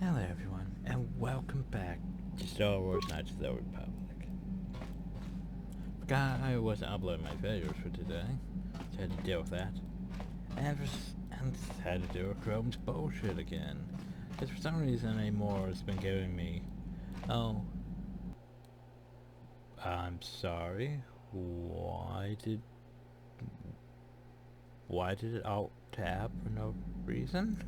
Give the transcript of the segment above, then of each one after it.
Hello everyone, and welcome back to Star Wars Knights of the Old Republic. Forgot I wasn't uploading my videos for today, so I had to deal with that. And had to deal with Chrome's bullshit again. Because for some reason anymore has been giving me, oh, I'm sorry, why did it alt-tab for no reason?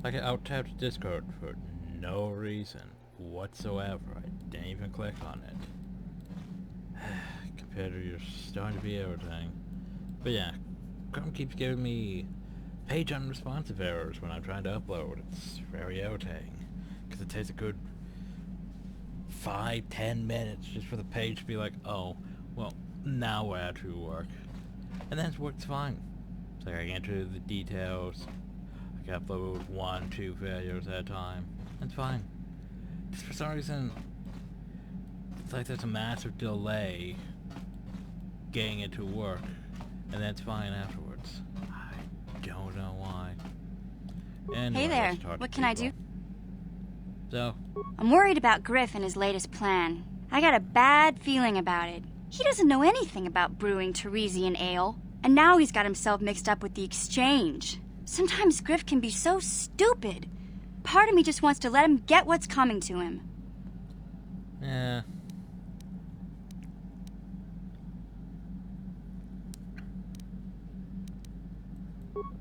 Like I alt-tabbed Discord for no reason whatsoever. I didn't even click on it. Computer, you're starting to be everything. But yeah, Chrome keeps giving me page unresponsive errors when I'm trying to upload. It's very irritating. Because it takes a good 5-10 minutes just for the page to be like, oh, well, now we're actually work. And then it works fine. It's like I can enter the details. I can upload 1-2 videos at a time. It's fine. Just for some reason, it's like there's a massive delay getting it to work, and then it's fine afterwards. I don't know why. Anyway, hey there, what can I do? So? I'm worried about Griff and his latest plan. I got a bad feeling about it. He doesn't know anything about brewing Teresian ale, and now he's got himself mixed up with the exchange. Sometimes Griff can be so stupid. Part of me just wants to let him get what's coming to him. Yeah.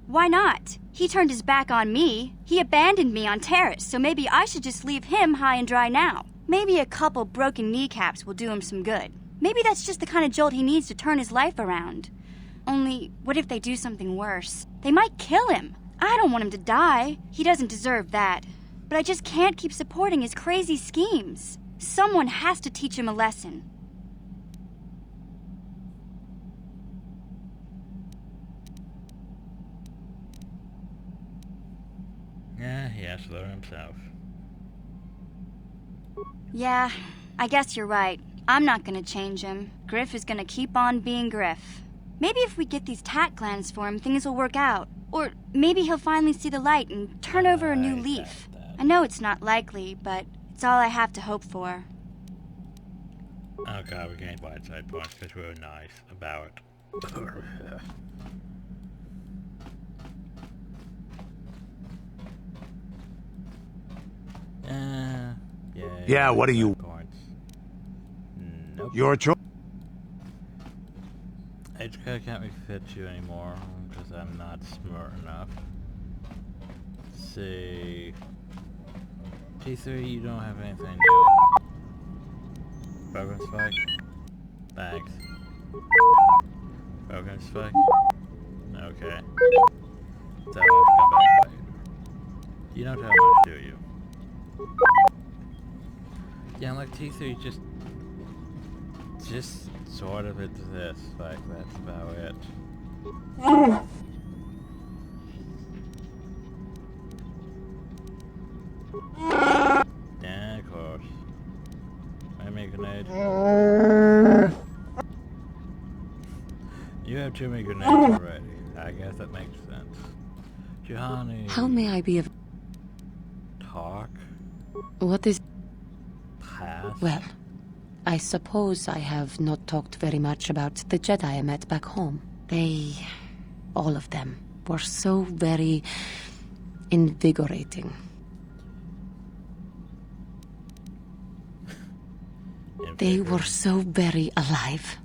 Why not? He turned his back on me. He abandoned me on Terrace, so maybe I should just leave him high and dry now. Maybe a couple broken kneecaps will do him some good. Maybe that's just the kind of jolt he needs to turn his life around. Only, what if they do something worse? They might kill him. I don't want him to die. He doesn't deserve that. But I just can't keep supporting his crazy schemes. Someone has to teach him a lesson. Yeah, he has to learn himself. Yeah, I guess you're right. I'm not gonna change him. Griff is gonna keep on being Griff. Maybe if we get these tat glands for him, things will work out. Or maybe he'll finally see the light and turn over a new leaf. I know it's not likely, but it's all I have to hope for. Oh god, we gained blind side points because we were nice about it. Yeah, what are you? Points. Nope. Your choice. I just can't refit you anymore because I'm not smart enough. Let's see. T3, you don't have anything new. Program spike. Thanks. Program spike. Okay. So I'll come back later. You don't have much, do you? Yeah, like T3 just sort of exists, like that's about it. Yeah, of course. I make a grenade. You have too many grenades already. I guess that makes sense. Juhani. How may I be of... Talk? What is... Pass? Well, I suppose I have not talked very much about the Jedi I met back home. They, all of them, were so very invigorating. They were so very alive,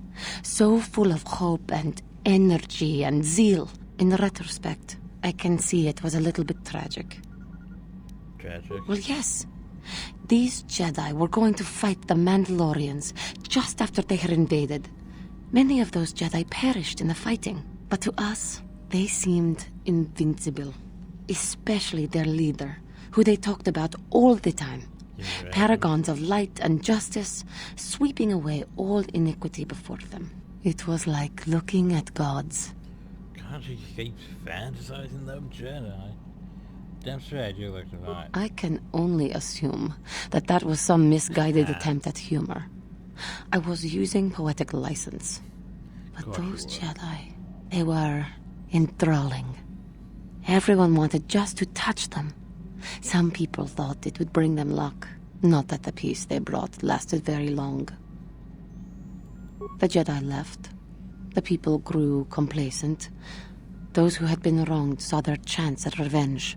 so full of hope and energy and zeal. In retrospect, I can see it was a little bit tragic. Tragic? Well, yes. These Jedi were going to fight the Mandalorians just after they had invaded. Many of those Jedi perished in the fighting, but to us, they seemed invincible. Especially their leader, who they talked about all the time. Right. Paragons of light and justice, sweeping away all iniquity before them. It was like looking at gods. God, she keeps fantasizing them Jedi. Damn straight, you look divine. I can only assume that that was some misguided attempt at humor. I was using poetic license. But those Jedi, they were enthralling. Everyone wanted just to touch them. Some people thought it would bring them luck. Not that the peace they brought lasted very long. The Jedi left. The people grew complacent. Those who had been wronged saw their chance at revenge.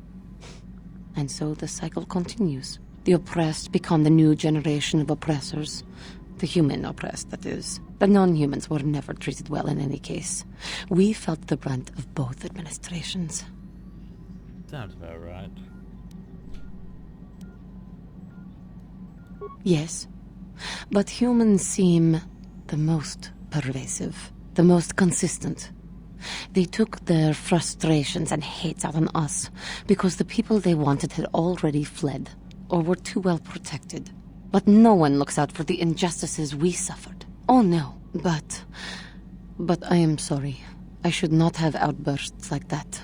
And so the cycle continues. The oppressed become the new generation of oppressors. The human oppressed, that is. The non-humans were never treated well in any case. We felt the brunt of both administrations. Sounds about right. Yes, but humans seem the most pervasive, the most consistent. They took their frustrations and hates out on us because the people they wanted had already fled or were too well protected. But no one looks out for the injustices we suffered. Oh no, but I am sorry. I should not have outbursts like that.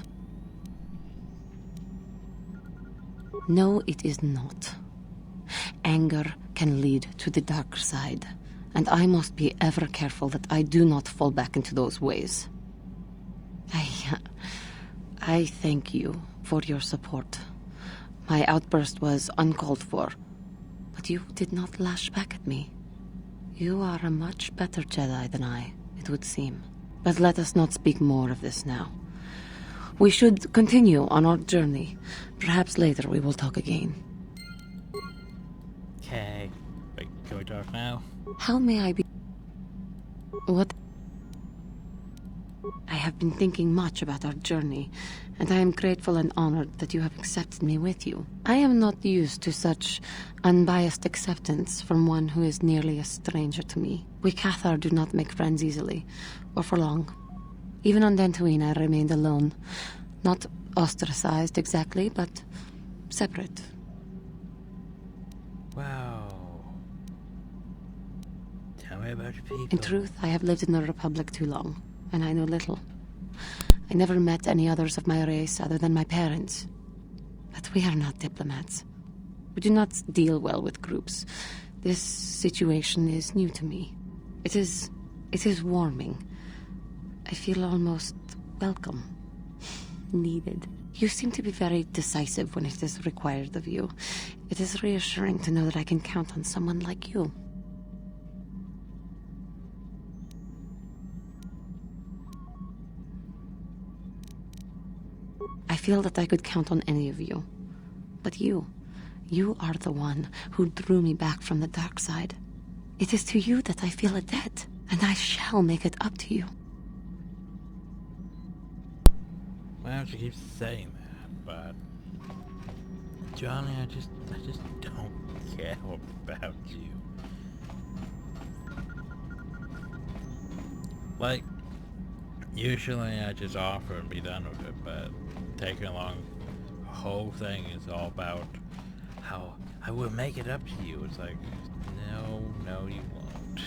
No, it is not. Anger can lead to the dark side, and I must be ever careful that I do not fall back into those ways. I thank you for your support. My outburst was uncalled for, but you did not lash back at me. You are a much better Jedi than I, it would seem. But let us not speak more of this now. We should continue on our journey. Perhaps later we will talk again. Okay. Wait, can we talk now? How may I be... What? I have been thinking much about our journey, and I am grateful and honored that you have accepted me with you. I am not used to such unbiased acceptance from one who is nearly a stranger to me. We KOTOR do not make friends easily, or for long. Even on Dantooine I remained alone. Not ostracized exactly, but separate. Wow. Tell me about your people. In truth, I have lived in the Republic too long, and I know little. I never met any others of my race other than my parents. But we are not diplomats. We do not deal well with groups. This situation is new to me. It is warming. I feel almost welcome. Needed. You seem to be very decisive when it is required of you. It is reassuring to know that I can count on someone like you. I feel that I could count on any of you. But you are the one who drew me back from the dark side. It is to you that I feel a debt, and I shall make it up to you. Why don't you keep saying that? But Johnny, I just don't care about you. Like, usually I just offer and be done with it, but taking along the whole thing is all about how I will make it up to you. It's like, no, you won't.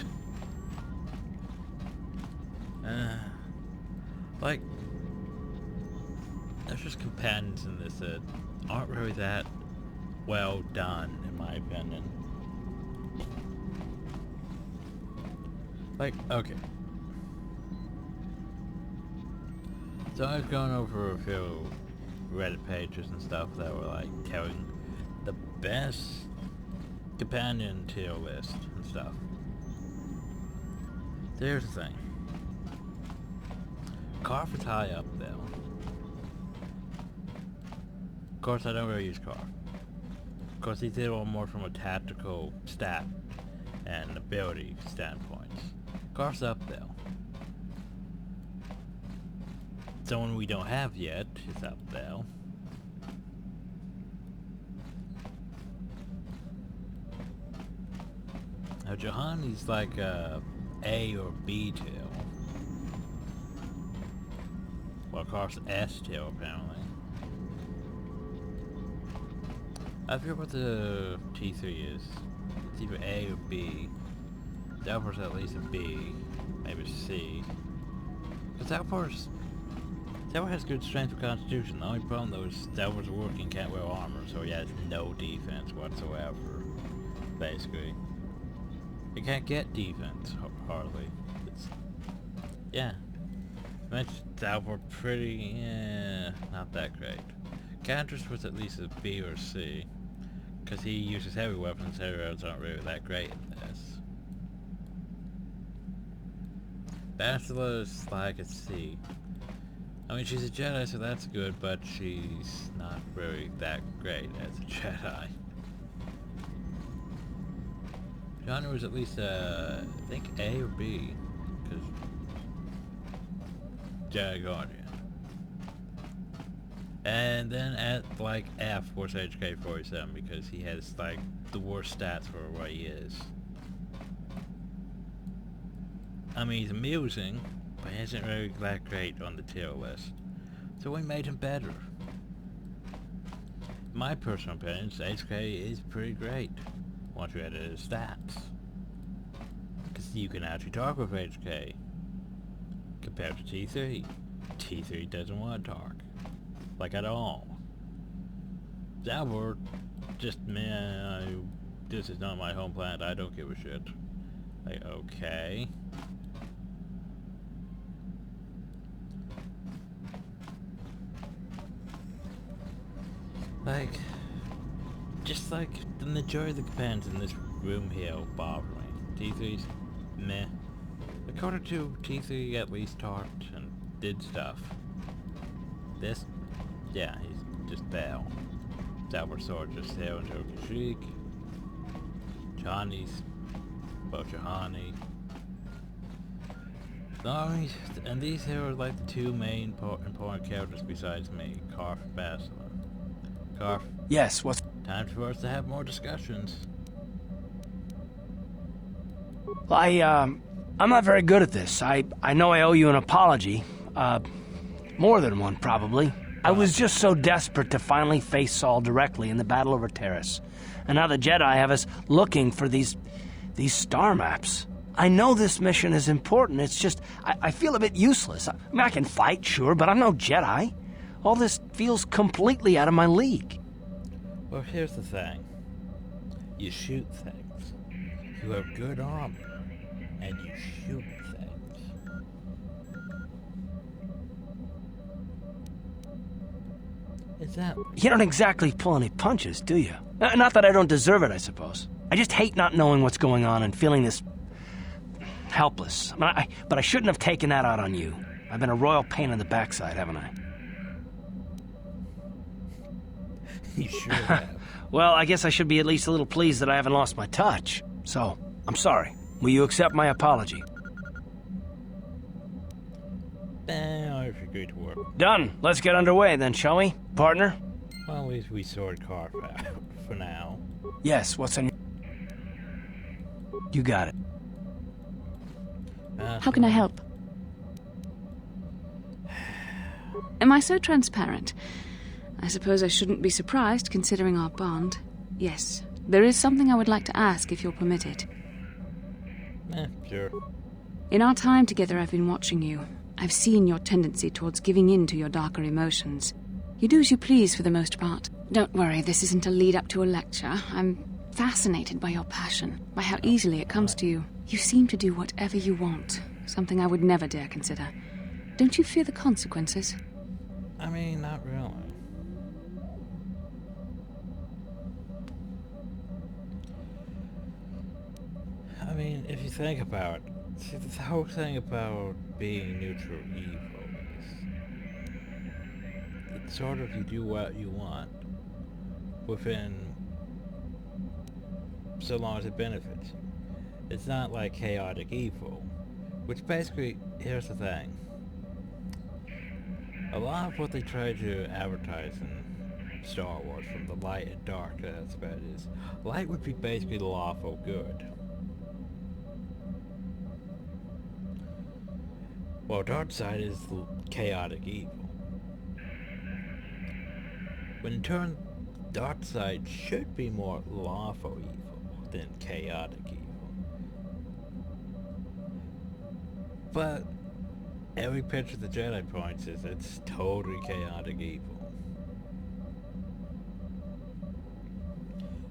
Like, there's just companions in this that aren't really that well done, in my opinion. Like, okay. So I was going over a few Reddit pages and stuff that were like telling the best companion tier list and stuff. Here's the thing. Carf is high up there. Of course, I don't really use Carf. Of course, he did a little more from a tactical stat and ability standpoints. Carf's up there. Someone we don't have yet is up there. Now, Johanni's like a A or B tier. Well, Carf's S tier, apparently. I forget what the T3 is. It's either A or B. Delver's at least a B, maybe C. Because Delver has good strength and constitution. The only problem though is Delver's working can't wear armor, so he has no defense whatsoever. Basically. He can't get defense, hardly. Yeah. That were pretty, not that great. Cantress was at least a B or C, because he uses heavy weapons. Heavy weapons aren't really that great in this. Basila's like a C. I mean, she's a Jedi, so that's good, but she's not really that great as a Jedi. Genre was at least, I think A or B, because Jedi Guardian. And then at, like, F was HK-47, because he has, like, the worst stats for what he is. I mean, he's amusing, but he isn't really that great on the tier list. So we made him better. In my personal opinion, HK is pretty great once you edit his stats. Because you can actually talk with HK compared to T3. T3 doesn't want to talk. Like at all. Dalbor, just man, this is not my home planet, I don't give a shit. Like, okay. Like, just like the majority of the commands in this room here bother me. T3's meh. According to T3 at least talked and did stuff. This, yeah, he's just there. Dalbor Sword just there until Kashyyyk. Johnny's Bochahani. And these here are like the two main important characters besides me, Karf and Basila. Karf. Yes, what's... Time for us to have more discussions. Well, I'm not very good at this. I know I owe you an apology. More than one, probably. I was just so desperate to finally face Saul directly in the battle over Terrace. And now the Jedi have us looking for these star maps. I know this mission is important, it's just, I feel a bit useless. I mean, I can fight, sure, but I'm no Jedi. All this feels completely out of my league. Well, here's the thing. You shoot things. You have good armor. And you shoot things. Is that... You don't exactly pull any punches, do you? Not that I don't deserve it, I suppose. I just hate not knowing what's going on and feeling this... helpless. But I shouldn't have taken that out on you. I've been a royal pain in the backside, haven't I? You sure have. Well, I guess I should be at least a little pleased that I haven't lost my touch. So, I'm sorry. Will you accept my apology? I've agreed to work. Done. Let's get underway then, shall we, partner? Well, at least we sort Karf out for now. Yes, what's on your... You got it. How can I help? Am I so transparent? I suppose I shouldn't be surprised, considering our bond. Yes, there is something I would like to ask, if you'll permit it. Sure. In our time together, I've been watching you. I've seen your tendency towards giving in to your darker emotions. You do as you please for the most part. Don't worry, this isn't a lead-up to a lecture. I'm fascinated by your passion, by how easily it comes to you. You seem to do whatever you want, something I would never dare consider. Don't you fear the consequences? I mean, not really. I mean, if you think about it, see, the whole thing about being neutral evil is... It's sort of you do what you want, within... so long as it benefits you. It's not like chaotic evil, which basically, here's the thing. A lot of what they try to advertise in Star Wars, from the light and dark aspect, is light would be basically the lawful good. Well, dark side is the chaotic evil. When in turn, dark side should be more lawful evil than chaotic evil. But every picture the Jedi points is it's totally chaotic evil.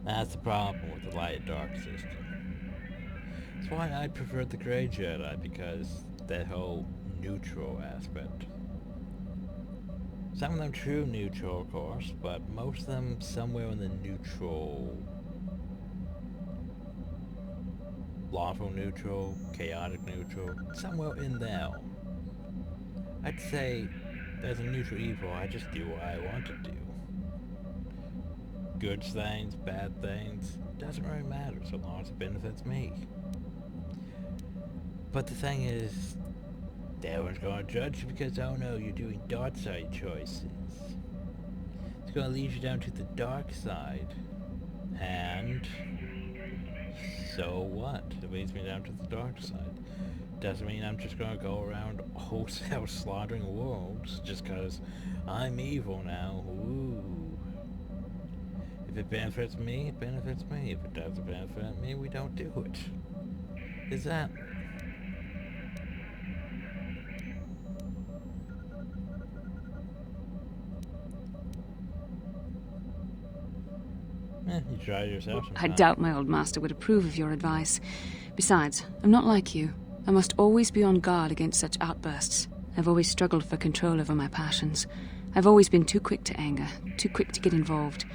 That's the problem with the light and dark system. That's why I prefer the Grey Jedi, because that whole neutral aspect. Some of them true neutral, of course, but most of them somewhere in the neutral, lawful neutral, chaotic neutral, somewhere in there. I'd say there's a neutral evil, I just do what I want to do. Good things, bad things, doesn't really matter so long as it benefits me. But the thing is, everyone's gonna judge you because, oh no, you're doing dark side choices. It's gonna lead you down to the dark side. And so what? It leads me down to the dark side. Doesn't mean I'm just gonna go around wholesale slaughtering wolves just cause I'm evil now. Ooh. If it benefits me, it benefits me. If it doesn't benefit me, we don't do it. Is that... you try it yourself sometime. I doubt my old master would approve of your advice. Besides, I'm not like you. I must always be on guard against such outbursts. I've always struggled for control over my passions. I've always been too quick to anger, too quick to get involved.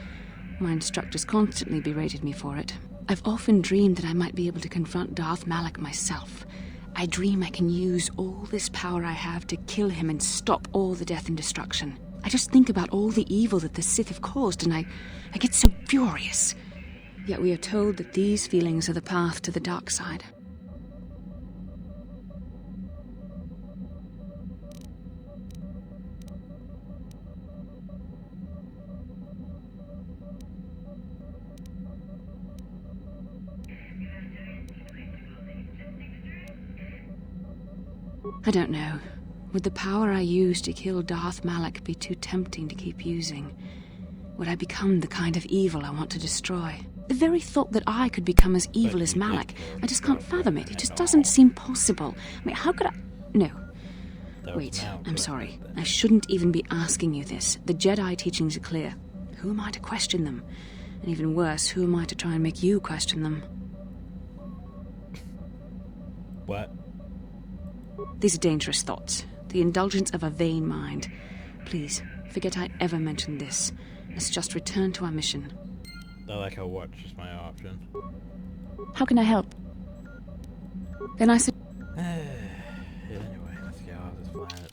My instructors constantly berated me for it. I've often dreamed that I might be able to confront Darth Malak myself. I dream I can use all this power I have to kill him and stop all the death and destruction. I just think about all the evil that the Sith have caused, and I get so furious. Yet we are told that these feelings are the path to the dark side. I don't know. Would the power I use to kill Darth Malak be too tempting to keep using? Would I become the kind of evil I want to destroy? The very thought that I could become as evil as Malak, I just can't fathom it. It just doesn't seem possible. I mean, how could I... No. Wait, I'm sorry. I shouldn't even be asking you this. The Jedi teachings are clear. Who am I to question them? And even worse, who am I to try and make you question them? What? These are dangerous thoughts. The indulgence of a vain mind. Please, forget I ever mentioned this. Let's just return to our mission. I like how watch is my option. How can I help? Then I said... Anyway, let's get off this planet.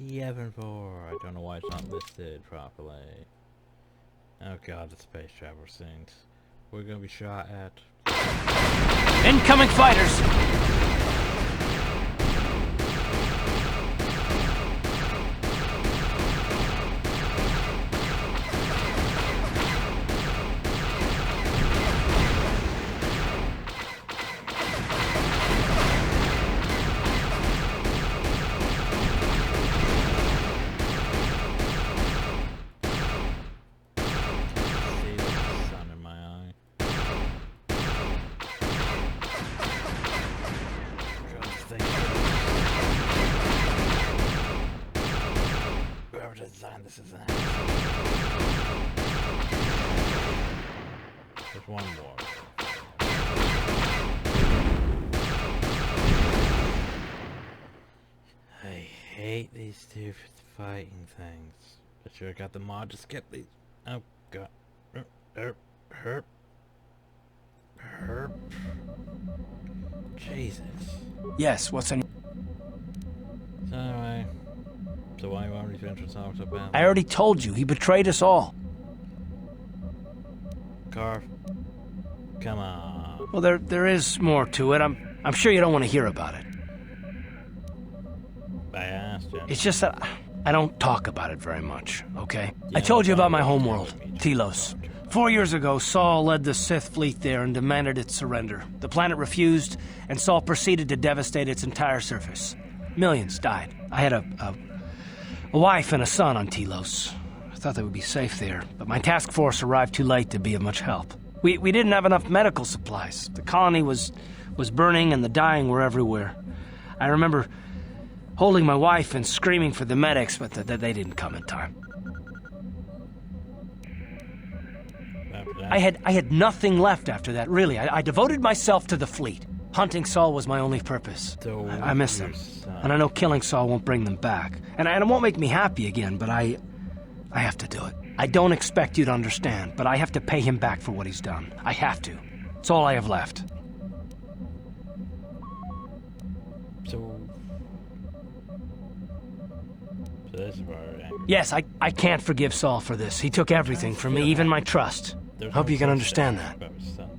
Yevon 4. I don't know why it's not listed properly. Oh god, the space travel things. We're gonna be shot at. Incoming fighters! See the sun in my eye. Whoever designed this is an asshole. There's one more. I hate these stupid fighting things. I sure got the mod to skip these. Oh god. Herp. Jesus. Yes, what's in... So anyway, so why are these venture talks about? I already told you, he betrayed us all. Carf, come on. Well, there is more to it. I'm sure you don't want to hear about it. I asked you. It's just that I don't talk about it very much, okay? Yeah, I told you about my that's homeworld, what we Telos. 4 years ago, Saul led the Sith fleet there and demanded its surrender. The planet refused, and Saul proceeded to devastate its entire surface. Millions died. I had a wife and a son on Telos. I thought they would be safe there, but my task force arrived too late to be of much help. We didn't have enough medical supplies. The colony was burning and the dying were everywhere. I remember holding my wife and screaming for the medics, but they didn't come in time. After I had nothing left after that, really. I devoted myself to the fleet. Hunting Saul was my only purpose. So I miss them. son- And I know killing Saul won't bring them back. And it won't make me happy again, but I have to do it. I don't expect you to understand, but I have to pay him back for what he's done. I have to. It's all I have left. So this is where I'm angry. Yes, I can't forgive Saul for this. He took everything from me, even my trust. There's Hope no you can such understand thing that. about his son,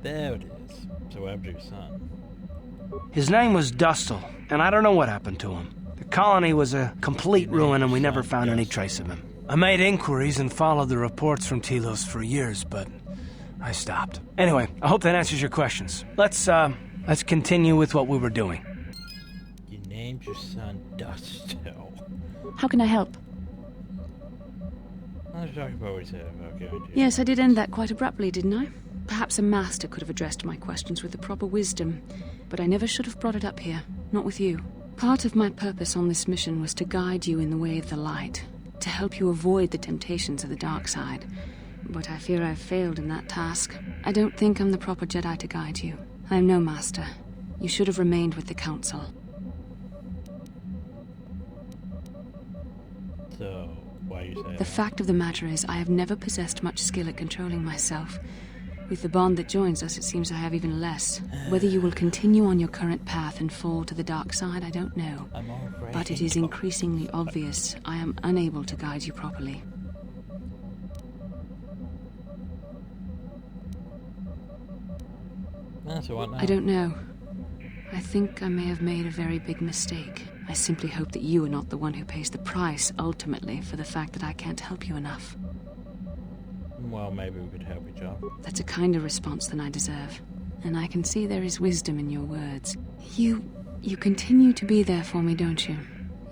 though. There it is. So where's your son? His name was Dustle, and I don't know what happened to him. The colony was a complete ruin, and we never found any trace of him. I made inquiries and followed the reports from Telos for years, but I stopped. Anyway, I hope that answers your questions. Let's continue with what we were doing. You named your son Dusto. How can I help? Let's talk about what he said about going to... Yes, I did end that quite abruptly, didn't I? Perhaps a master could have addressed my questions with the proper wisdom, but I never should have brought it up here, not with you. Part of my purpose on this mission was to guide you in the way of the light, to help you avoid the temptations of the dark side. But I fear I've failed in that task. I don't think I'm the proper Jedi to guide you. I am no master. You should have remained with the Council. So, why you say The that? fact of the matter is, I have never possessed much skill at controlling myself. With the bond that joins us, it seems I have even less. Whether you will continue on your current path and fall to the dark side, I don't know. I'm already But it is increasingly obvious I am unable to guide you properly. So what now? I don't know. I think I may have made a very big mistake. I simply hope that you are not the one who pays the price, ultimately, for the fact that I can't help you enough. Well, maybe we could help each other. That's a kinder response than I deserve. And I can see there is wisdom in your words. You continue to be there for me, don't you?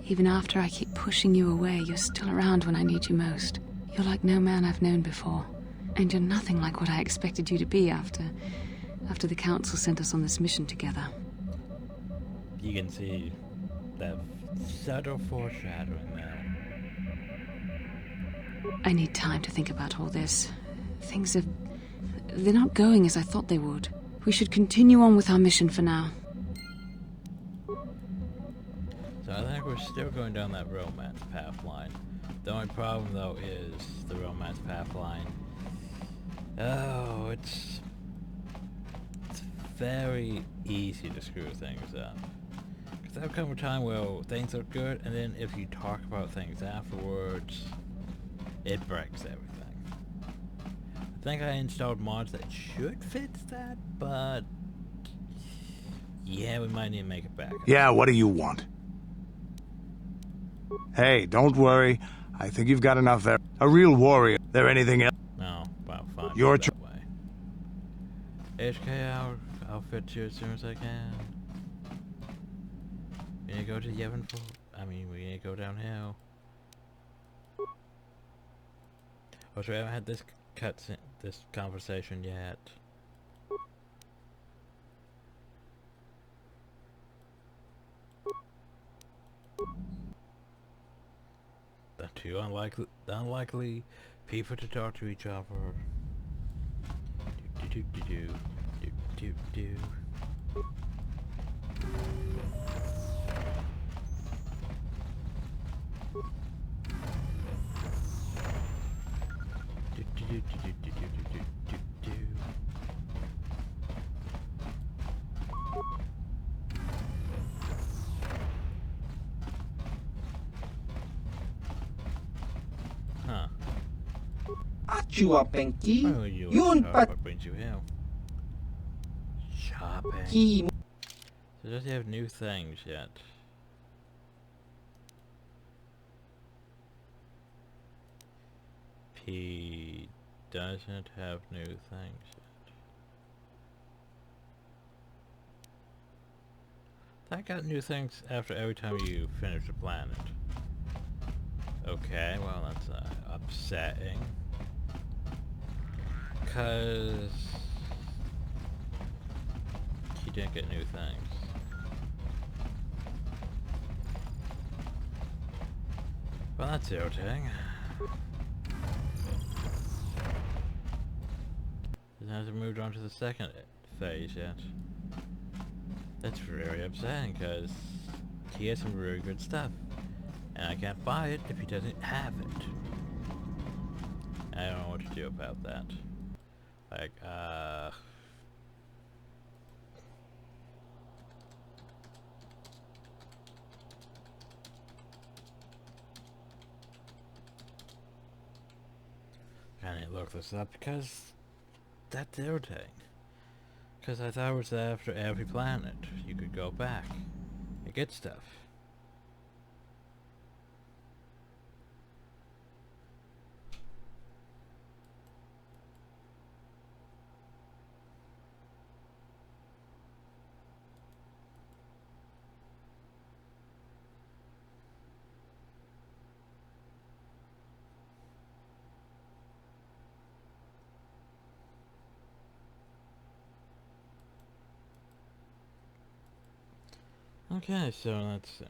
Even after I keep pushing you away, you're still around when I need you most. You're like no man I've known before. And you're nothing like what I expected you to be after the Council sent us on this mission together. You can see that subtle foreshadowing there. I need time to think about all this. They're not going as I thought they would. We should continue on with our mission for now. So I think we're still going down that romance path line. The only problem, though, is the romance path line. Oh, it's very easy to screw things up. Because there'll come a time where things look good, and then if you talk about things afterwards, it breaks everything. I think I installed mods that should fix that, but yeah, we might need to make it back. Yeah, what do you want? Hey, don't worry. I think you've got enough there. A real warrior. There anything else? No, well, fine. Your that way. HK, I'll fit you as soon as I can. We need to go to Yevon. We need to go downhill. Oh, so we haven't had this this conversation yet. The two unlikely people to talk to each other. Do do do do do do do. Huh. Achua Penki. Oh, you Yun what brings you here? Shopping. Pati So does he have new things yet? He doesn't have new things yet. That got new things after every time you finish a planet. Okay, well that's upsetting. 'Cause he didn't get new things. Well, that's irritating. It hasn't moved on to the second phase yet. That's very upsetting, because he has some really good stuff. And I can't buy it if he doesn't have it. I don't know what to do about that. Like, I need to look this up because that's irritating. Because I thought it was after every planet you could go back and get stuff. Okay, so let's see.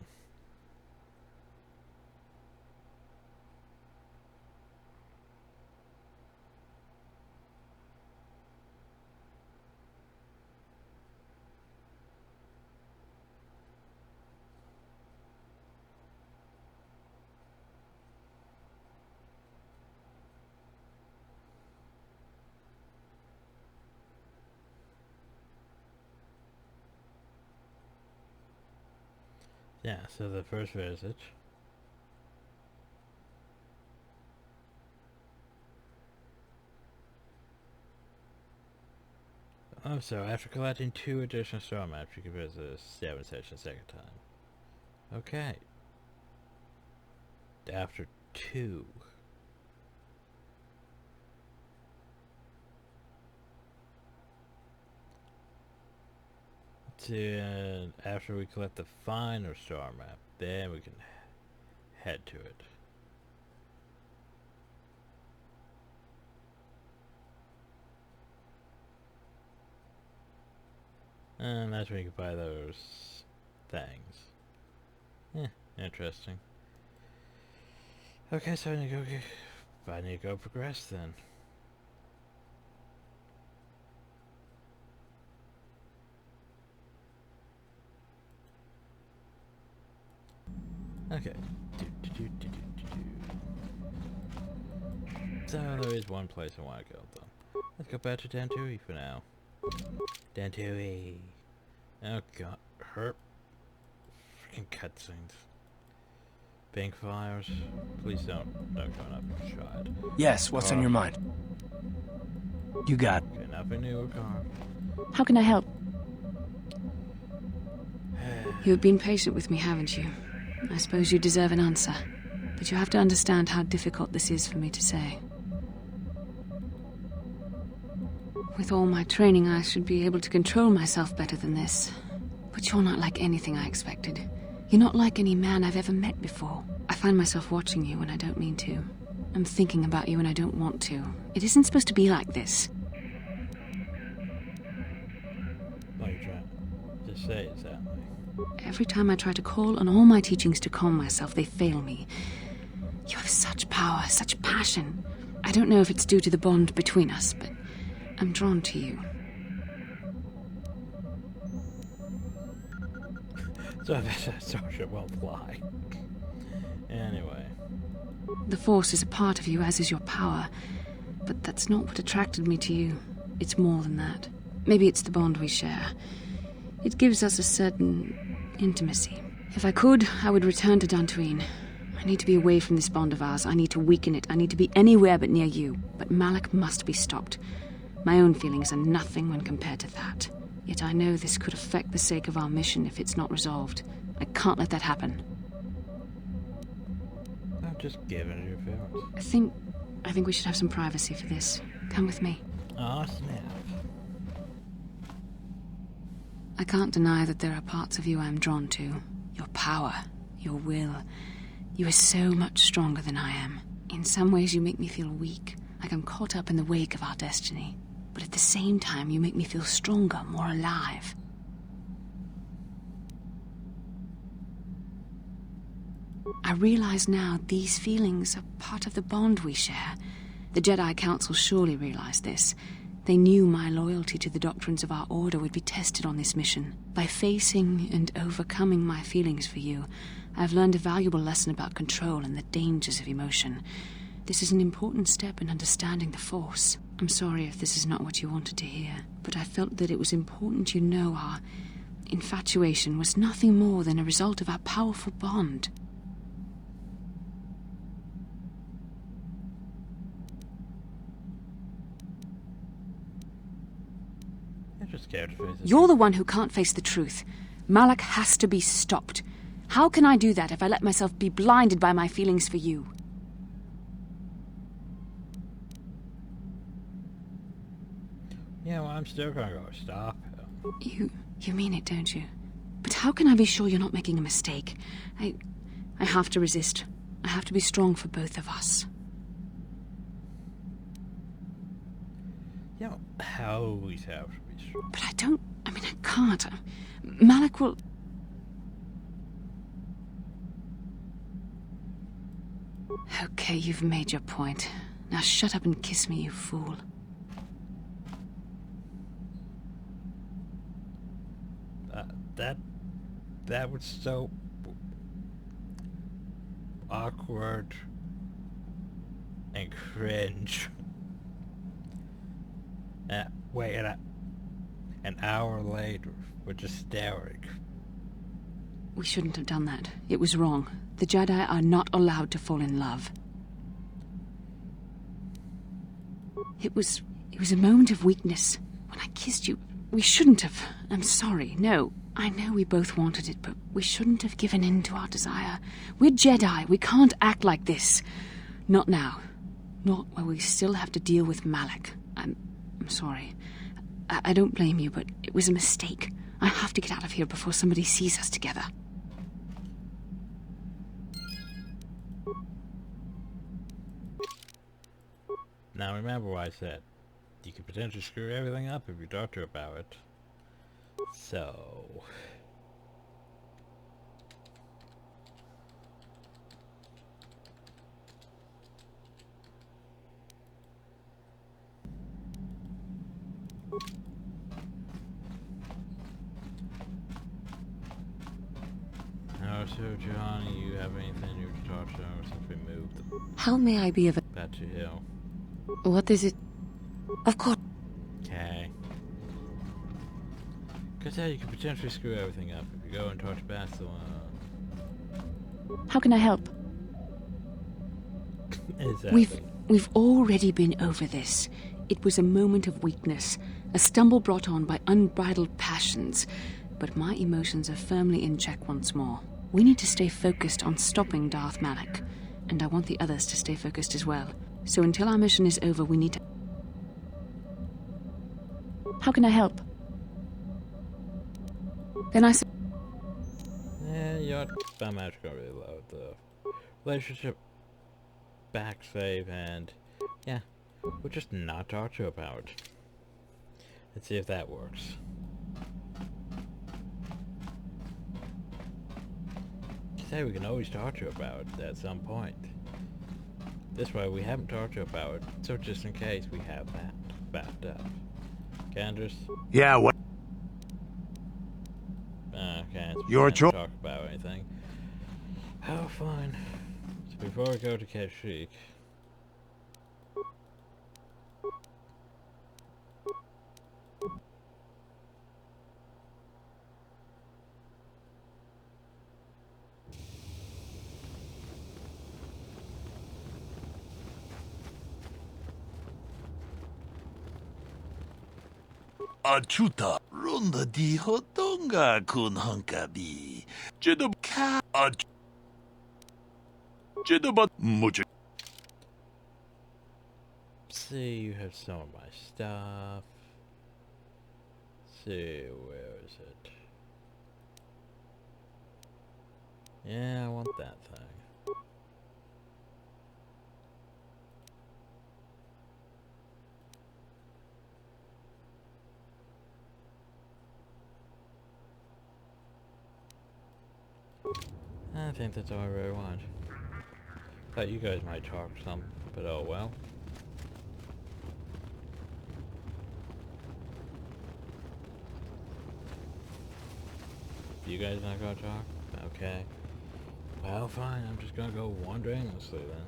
Yeah, so the first visit. Oh, so after collecting 2 additional star maps, you can visit the 7 station a second time. Okay. After 2. After we collect the final star map, then we can head to it. And that's when you can buy those things. Interesting. Okay, so I need to go progress then. Okay. So there is one place I want to go though. Let's go back to Dantooie for now. Dantooie. Oh god, herp. Freaking cutscenes. Bink fires. Please don't go up and try it. Yes, what's on your mind? You got it. Okay, nothing new or car. How can I help? You've been patient with me, haven't you? I suppose you deserve an answer. But you have to understand how difficult this is for me to say. With all my training, I should be able to control myself better than this. But you're not like anything I expected. You're not like any man I've ever met before. I find myself watching you when I don't mean to. I'm thinking about you when I don't want to. It isn't supposed to be like this. What are you trying to say exactly? Every time I try to call on all my teachings to calm myself, they fail me. You have such power, such passion. I don't know if it's due to the bond between us, but I'm drawn to you. So I bet that social won't fly. Anyway. The Force is a part of you, as is your power. But that's not what attracted me to you. It's more than that. Maybe it's the bond we share. It gives us a certain intimacy. If I could, I would return to Dantooine. I need to be away from this bond of ours. I need to weaken it. I need to be anywhere but near you. But Malak must be stopped. My own feelings are nothing when compared to that. Yet I know this could affect the sake of our mission if it's not resolved. I can't let that happen. I'm just giving it your feelings. I think we should have some privacy for this. Come with me. Aw, snap. I can't deny that there are parts of you I'm drawn to. Your power, your will. You are so much stronger than I am. In some ways you make me feel weak, like I'm caught up in the wake of our destiny. But at the same time you make me feel stronger, more alive. I realize now these feelings are part of the bond we share. The Jedi Council surely realize this. They knew my loyalty to the doctrines of our order would be tested on this mission. By facing and overcoming my feelings for you, I've learned a valuable lesson about control and the dangers of emotion. This is an important step in understanding the Force. I'm sorry if this is not what you wanted to hear, but I felt that it was important you know our infatuation was nothing more than a result of our powerful bond. I'm just scared to face it. You're the one who can't face the truth. Malak has to be stopped. How can I do that if I let myself be blinded by my feelings for you? Yeah, well, I'm still gonna go stop him. You mean it, don't you? But how can I be sure you're not making a mistake? I have to resist. I have to be strong for both of us. You know, I always have to be strong. But I can't. Malak will... Okay, you've made your point. Now shut up and kiss me, you fool. That was so awkward and cringe. Wait, an hour later, we're just staring. We shouldn't have done that. It was wrong. The Jedi are not allowed to fall in love. It was a moment of weakness. When I kissed you, we shouldn't have. I'm sorry. No, I know we both wanted it, but we shouldn't have given in to our desire. We're Jedi. We can't act like this. Not now. Not while we still have to deal with Malak. I'm sorry. I don't blame you, but it was a mistake. I have to get out of here before somebody sees us together. Now remember what I said. You could potentially screw everything up if you talk to her about it. So... Oh, so Johnny, you have anything you can talk to her since we moved How may I be of... back to Hill? What is it? Of course. Okay. Because yeah, you could potentially screw everything up if you go and talk to Bastila. How can I help? Exactly. We've already been over this. It was a moment of weakness, a stumble brought on by unbridled passions. But my emotions are firmly in check once more. We need to stay focused on stopping Darth Malak, and I want the others to stay focused as well. So until our mission is over, we need to... How can I help? Then I... Yeah, your spam match got really low. The relationship backsave, and yeah, we'll just not talk to her about it. Let's see if that works. Say we can always talk to her about it at some point. This way we haven't talked to her about it, so just in case we have that backed up. Candace? Yeah, what? Okay, so Your we choice. can't talk about anything. Oh, fine. So before we go to Kashyyyk... Achuta ronda di hotonga kun hankabi. Jedo ka Jedo but much. See, you have some of my stuff. See, where is it? Yeah, I want that thing. I think that's all I really want. Thought you guys might talk some, but oh well. You guys not gonna talk? Okay. Well, fine. I'm just gonna go wander aimlessly then.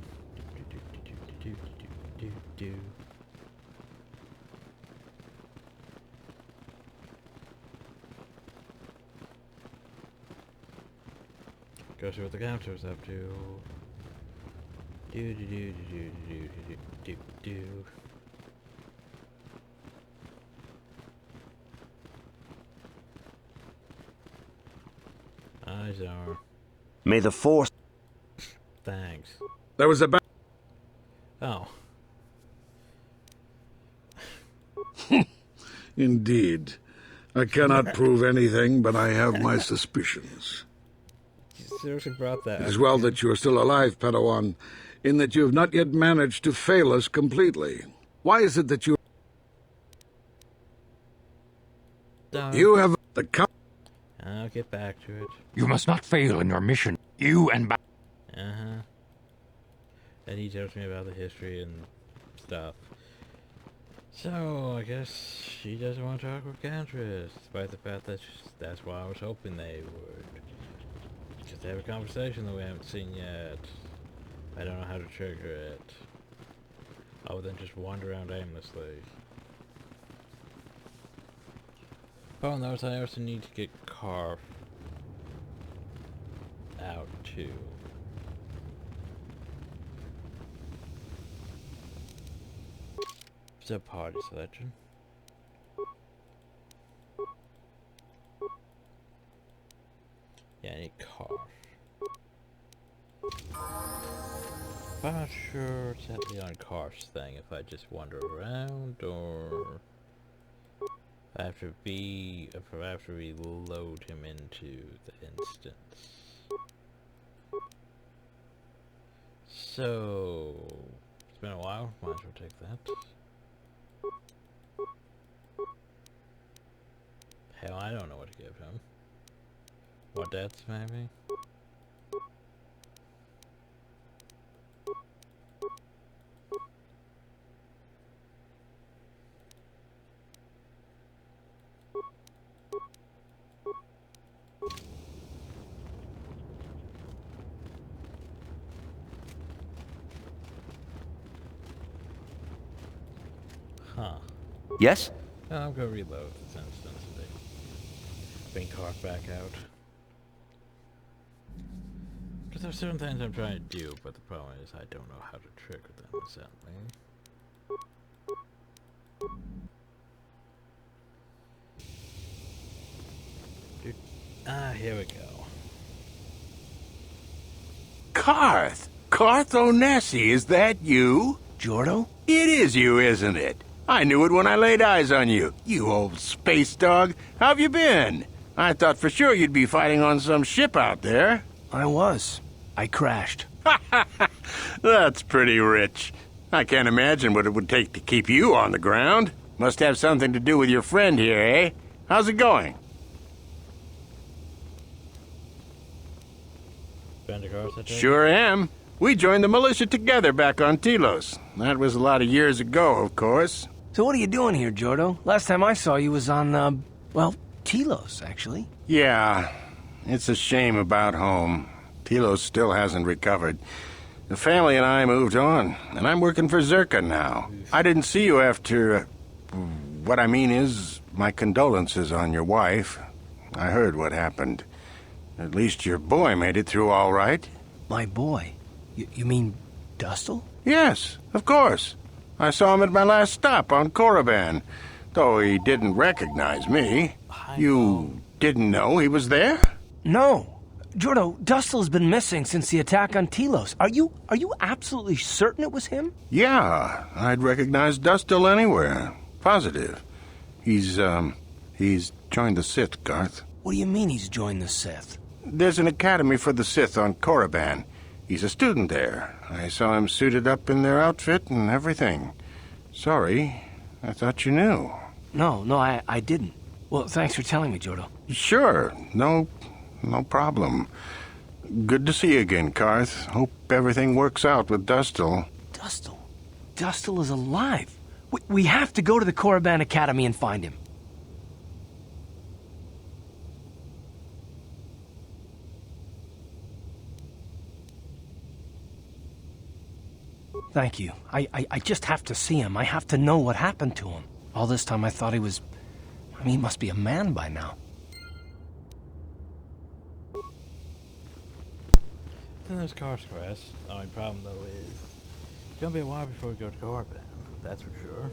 Go see what the counter's up to. Eyes are. May the force. Thanks. There was a Oh. Indeed. I cannot prove anything, but I have my suspicions. You seriously brought that It up. is well that you are still alive, Padawan, in that you have not yet managed to fail us completely. Why is it that you... You have the... I'll get back to it. You must not fail in your mission. You and Uh-huh. And he tells me about the history and stuff. So, I guess she doesn't want to talk with Cantress, despite the fact that that's why I was hoping they would. Just have a conversation that we haven't seen yet. I don't know how to trigger it. Other than just wander around aimlessly. Oh, notice I also need to get Carf out too. So party selection. Yeah, I need Carf. I'm not sure exactly on Carf's thing if I just wander around or if I have to reload him into the instance. So it's been a while, might as well take that. Hell, I don't know what to give him. What deaths, maybe? Huh. Yes? I'm gonna reload this instance and bring Carf back out. Because there's certain things I'm trying to do, but the problem is I don't know how to trigger them, sadly. Here we go. Karth! Karth Onesi, is that you? Jordo? It is you, isn't it? I knew it when I laid eyes on you. You old space dog. How have you been? I thought for sure you'd be fighting on some ship out there. I was. I crashed. That's pretty rich. I can't imagine what it would take to keep you on the ground. Must have something to do with your friend here, eh? How's it going? Sure am. We joined the militia together back on Telos. That was a lot of years ago, of course. So what are you doing here, Jordo? Last time I saw you was on, well, Telos, actually. Yeah, it's a shame about home. Telos still hasn't recovered. The family and I moved on, and I'm working for Zerka now. I didn't see you after... what I mean is, my condolences on your wife. I heard what happened. At least your boy made it through all right. My boy? You mean Dustle? Yes, of course. I saw him at my last stop on Korriban, though he didn't recognize me. You didn't know he was there? No. Jordo, Dustle's been missing since the attack on Telos. Are you absolutely certain it was him? Yeah, I'd recognize Dustle anywhere. Positive. He's joined the Sith, Garth. What do you mean he's joined the Sith? There's an academy for the Sith on Korriban. He's a student there. I saw him suited up in their outfit and everything. Sorry, I thought you knew. No, I didn't. Well, thanks for telling me, Jordo. Sure, no problem. Good to see you again, Karth. Hope everything works out with Dustle. Dustle? Dustle is alive. We have to go to the Korriban Academy and find him. Thank you. I just have to see him. I have to know what happened to him. All this time I thought he was... I mean, he must be a man by now. Then there's Car's Quest. The only problem, though, is it's gonna be a while before we go to Corbin. That's for sure.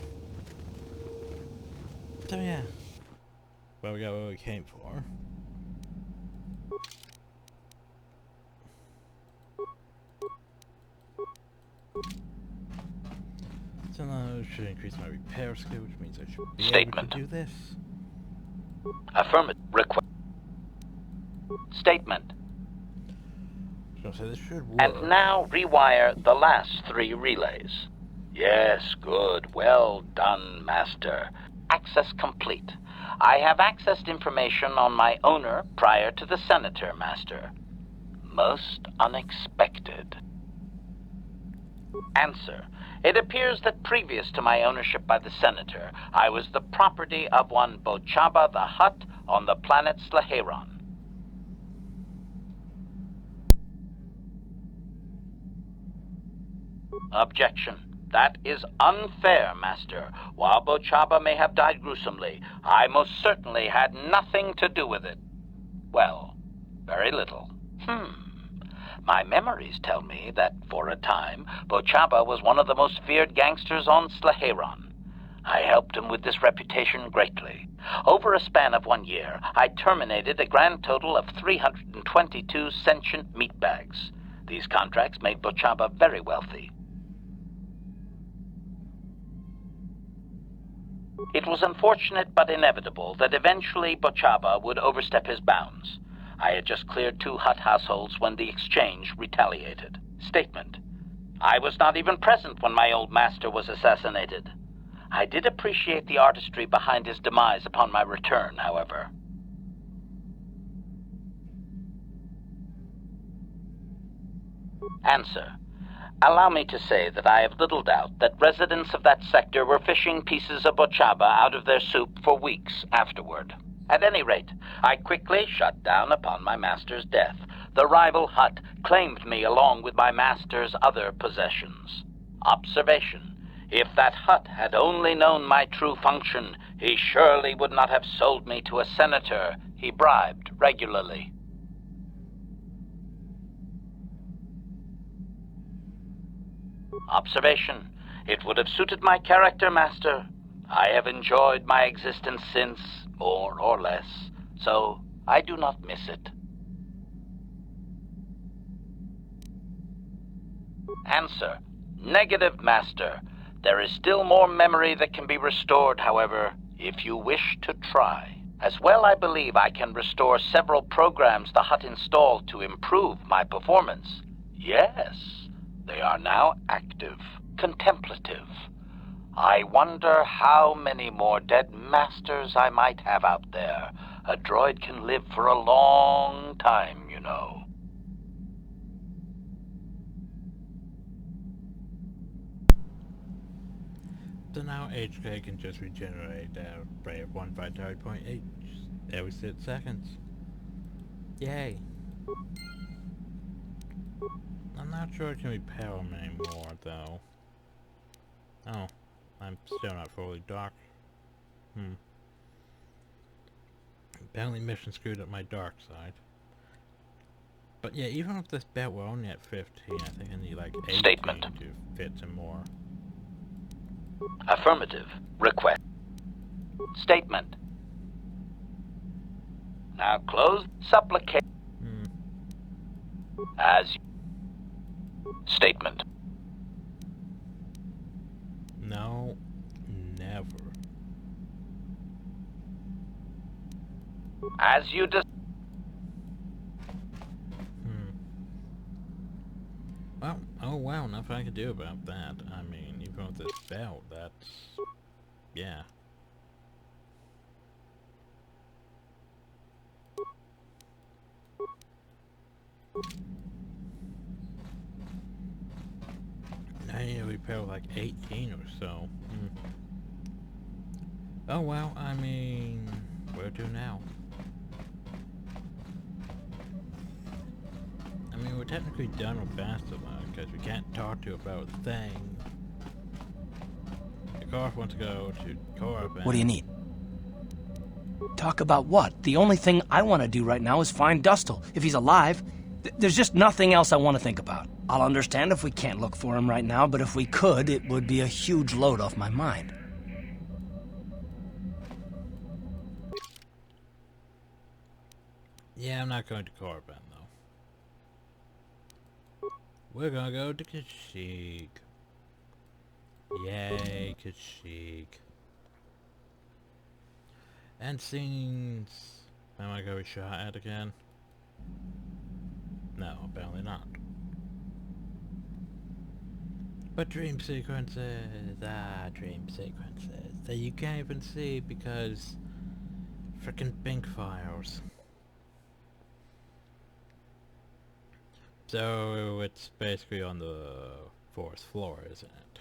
So, yeah. Well, we got what we came for. So now I should increase my repair skill, which means I should be able to do this. Affirmative. Request. Statement. So this should work. And now rewire the last 3 relays. Yes, good. Well done, Master. Access complete. I have accessed information on my owner prior to the Senator, Master. Most unexpected. Answer. It appears that previous to my ownership by the Senator, I was the property of one Bochaba the Hutt on the planet Slaheron. Objection. That is unfair, Master. While Bochaba may have died gruesomely, I most certainly had nothing to do with it. Well, very little. My memories tell me that, for a time, Bochaba was one of the most feared gangsters on Slaheron. I helped him with this reputation greatly. Over a span of 1 year, I terminated a grand total of 322 sentient meatbags. These contracts made Bochaba very wealthy. It was unfortunate but inevitable that eventually Bochaba would overstep his bounds. I had just cleared 2 Hutt households when the exchange retaliated. Statement. I was not even present when my old master was assassinated. I did appreciate the artistry behind his demise upon my return, however. Answer. Allow me to say that I have little doubt that residents of that sector were fishing pieces of Bochaba out of their soup for weeks afterward. At any rate, I quickly shut down upon my master's death. The rival Hutt claimed me along with my master's other possessions. Observation. If that Hutt had only known my true function, he surely would not have sold me to a senator he bribed regularly. Observation. It would have suited my character, Master. I have enjoyed my existence since, more or less, so I do not miss it. Answer. Negative, Master. There is still more memory that can be restored, however, if you wish to try. As well, I believe I can restore several programs the Hutt installed to improve my performance. Yes. They are now active, contemplative. I wonder how many more dead masters I might have out there. A droid can live for a long time, you know. So now HK can just regenerate our Brave 1 vitality point every 6 seconds. Yay. I'm not sure it can repair them anymore, though. Oh, I'm still not fully dark. Apparently mission screwed up my dark side. But yeah, even with this bet we're only at 15, I think I need like 18 Statement. to fit some more. Affirmative. Request. Statement. Now close supplicate. As you... Statement. No, never. As you Well, oh wow, nothing I can do about that. I mean, even with this belt, that's... yeah. I need to repair like 18 or so. Oh well, I mean, where to now? I mean, we're technically done with Bastila, because we can't talk to about things. Of course, wants to go to Korriban. What do you need? Talk about what? The only thing I want to do right now is find Dustil. If he's alive, there's just nothing else I want to think about. I'll understand if we can't look for him right now, but if we could, it would be a huge load off my mind. Yeah, I'm not going to Korriban, though. We're gonna go to Kashyyyk. Yay, Kashyyyk. And scenes... Am I gonna be shot at again? No, apparently not. But dream sequences, dream sequences that you can't even see because frickin' bink files. So it's basically on the 4th floor, isn't it?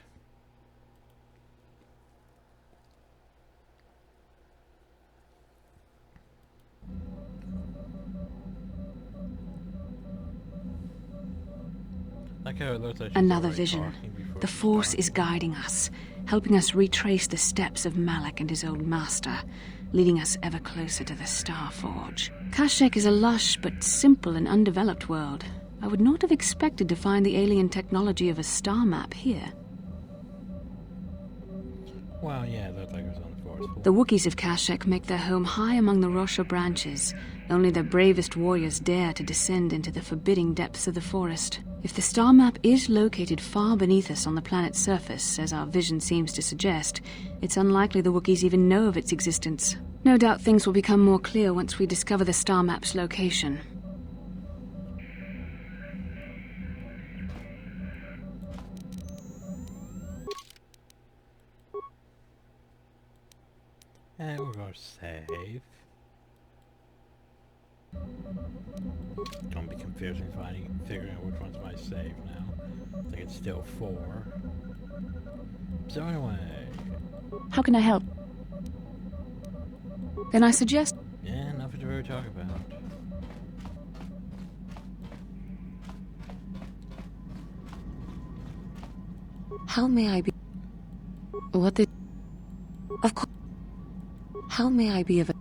Like how it looks like she's Another already vision. talking before The she Force starts. is guiding us, helping us retrace the steps of Malak and his old master, leading us ever closer to the Star Forge. Kashyyyk is a lush but simple and undeveloped world. I would not have expected to find the alien technology of a star map here. Well, yeah, it looked like it was on the 4th floor. The Wookiees of Kashyyyk make their home high among the Rosha branches. Only their bravest warriors dare to descend into the forbidding depths of the forest. If the star map is located far beneath us on the planet's surface, as our vision seems to suggest, it's unlikely the Wookiees even know of its existence. No doubt things will become more clear once we discover the star map's location. And we're going to save. It's going to be confusing figuring out which one's my save now. I think it's still 4. So anyway. How can I help? Then I suggest... Yeah, nothing to really talk about. How may I be... What did... Of course... How may I be of...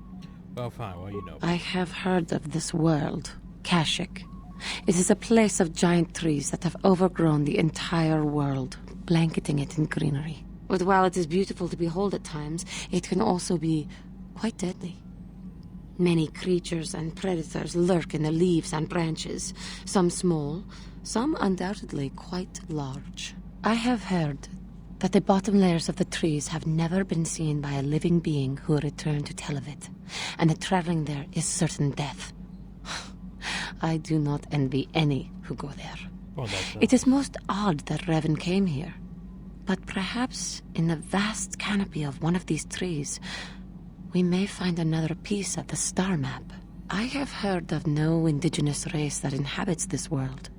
Well, fine, well, you know. I have heard of this world, Kashyyyk. It is a place of giant trees that have overgrown the entire world, blanketing it in greenery. But while it is beautiful to behold at times, it can also be quite deadly. Many creatures and predators lurk in the leaves and branches, some small, some undoubtedly quite large. I have heard that the bottom layers of the trees have never been seen by a living being who returned to tell of it, and that traveling there is certain death. I do not envy any who go there. Well, that's It is most odd that Revan came here, but perhaps in the vast canopy of one of these trees, we may find another piece of the star map. I have heard of no indigenous race that inhabits this world,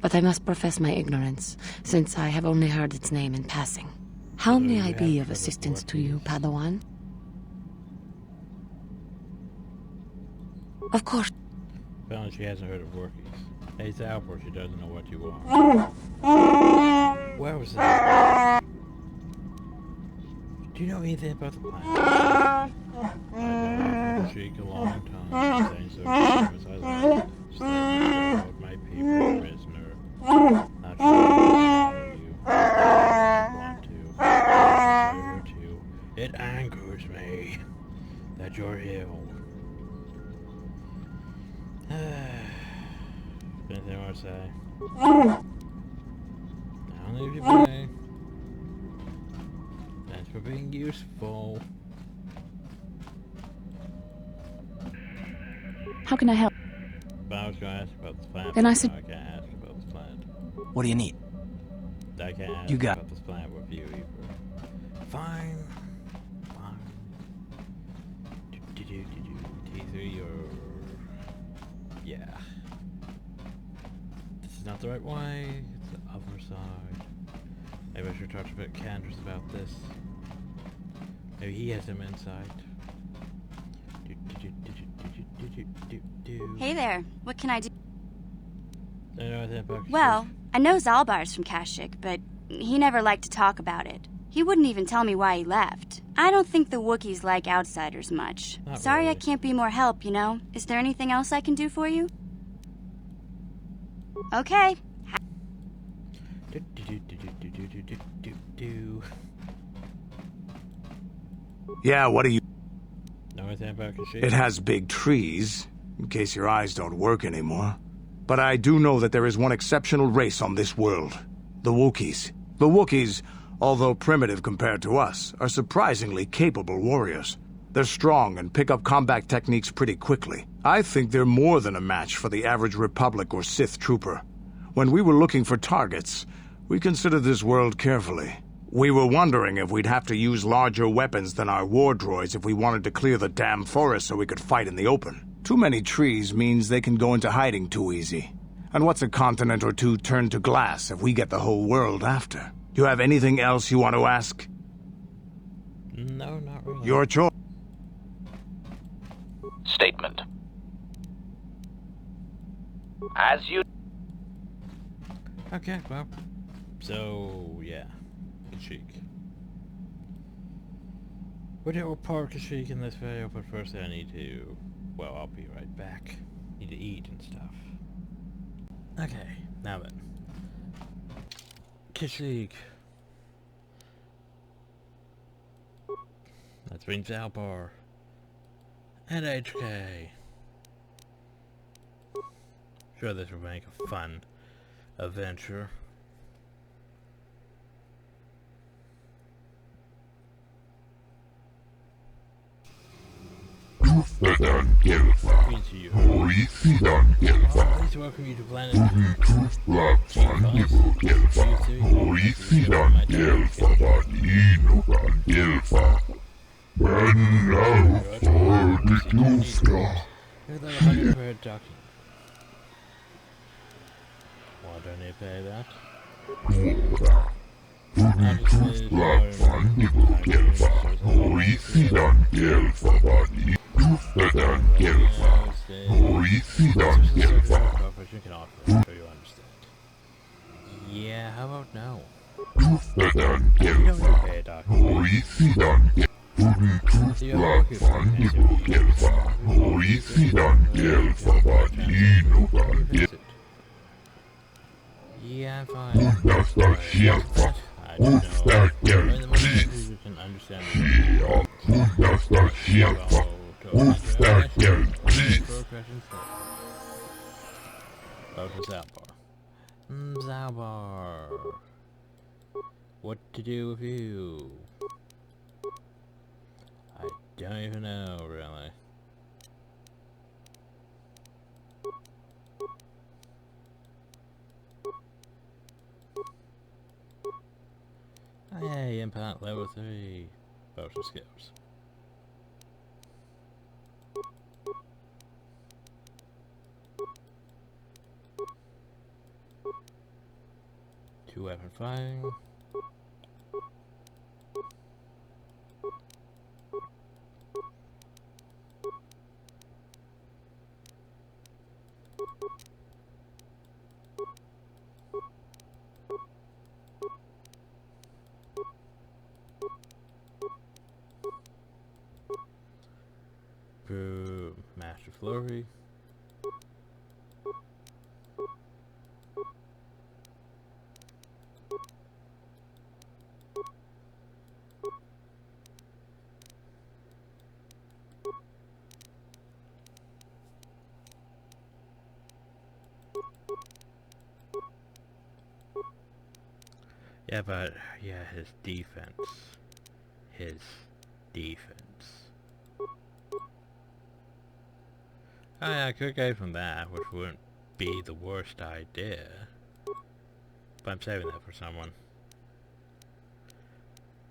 but I must profess my ignorance, since I have only heard its name in passing. How may I be of assistance to you, Padawan? Of course. Apparently she hasn't heard of Wookiees. Hey, it's Alpha, she doesn't know what you are. Where was that? Do you know anything about the planet? I've been a long time, saying so as I left. Staying with my people, prisoner. Not sure you want to. I'm here too. It angers me that you're ill. Anything I want to say? I'll leave you be. Thanks for being useful. How can I help? But I was going to ask about this planet. Then I I said... can't ask about this planet. What do you need? I can't ask You got about this planet with you either. Fine. Fine. T3 or... Yeah. This is not the right way. It's the other side. Maybe I should talk to Candace about this. Maybe he has some insight. Hey there, what can I do? is that about Well, I know Zalbar's from Kashyyyk, but he never liked to talk about it. He wouldn't even tell me why he left. I don't think the Wookiees like outsiders much. Not Sorry I really. can't be more help, you know? Is there anything else I can do for you? Okay. Yeah, what do you... Know anything about Kashyyyk? It has big trees, in case your eyes don't work anymore. But I do know that there is one exceptional race on this world. The Wookiees. The Wookiees, although primitive compared to us, are surprisingly capable warriors. They're strong and pick up combat techniques pretty quickly. I think they're more than a match for the average Republic or Sith trooper. When we were looking for targets, we considered this world carefully. We were wondering if we'd have to use larger weapons than our war droids if we wanted to clear the damn forest so we could fight in the open. Too many trees means they can go into hiding too easy. And what's a continent or two turned to glass if we get the whole world after? You have anything else you want to ask? No, not really. Your choice. Statement. As you... Okay, well. So, yeah. Kashyyyk. We did report Kashyyyk in this video, but first I need to... Well, I'll be right back. Need to eat and stuff. Okay, now then. Kashyyyk. That's been Zalbar. And HK. Sure, this will make a fun adventure. Please welcome you to planet Why don't you pay that? Yeah, how about no? You don't need to pay a doctor. Yeah, I'm fine. I don't know. You can understand Zalbar. Zalbar. What to do with you? I don't even know, really. Oh, yay, implant level 3. Potion skills. Two weapon firing. Master Flurry. Yeah, but yeah, his defense. Oh yeah, I could go from that, which wouldn't be the worst idea. But I'm saving that for someone.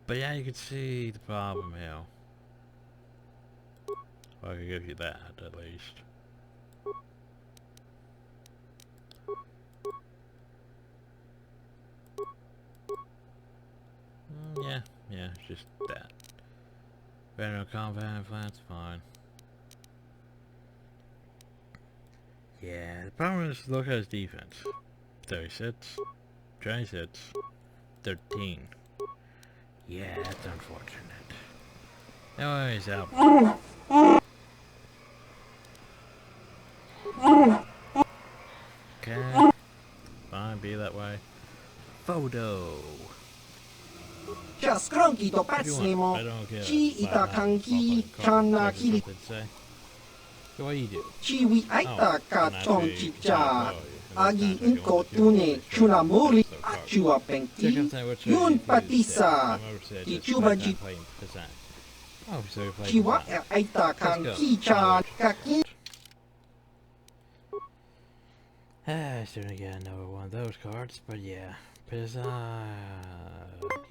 But yeah, you can see the problem here. Well, I could give you that, at least. Yeah, it's just that. Better combat implants, fine. Yeah, the problem is look at his defense. 36, 26, 13. Yeah, that's unfortunate. No worries, Albert. Okay. Fine, be that way. Photo. Just cranky to What do you pats want? nemo. I don't care. Chi ita kanki chana kili. So what do you do? Chi wi aita ka not chong really chicha. oh, Agi you want inko to do tune it. chuna muli So far. achua Check penki. out that website Yun you can use patisa. I'm overseas, Ki just chuba like ji. that playing percent. Oh, so you're playing Chiwa percent. aita kanki chan kaki. I still don't get another one of those cards, but yeah. Berserk.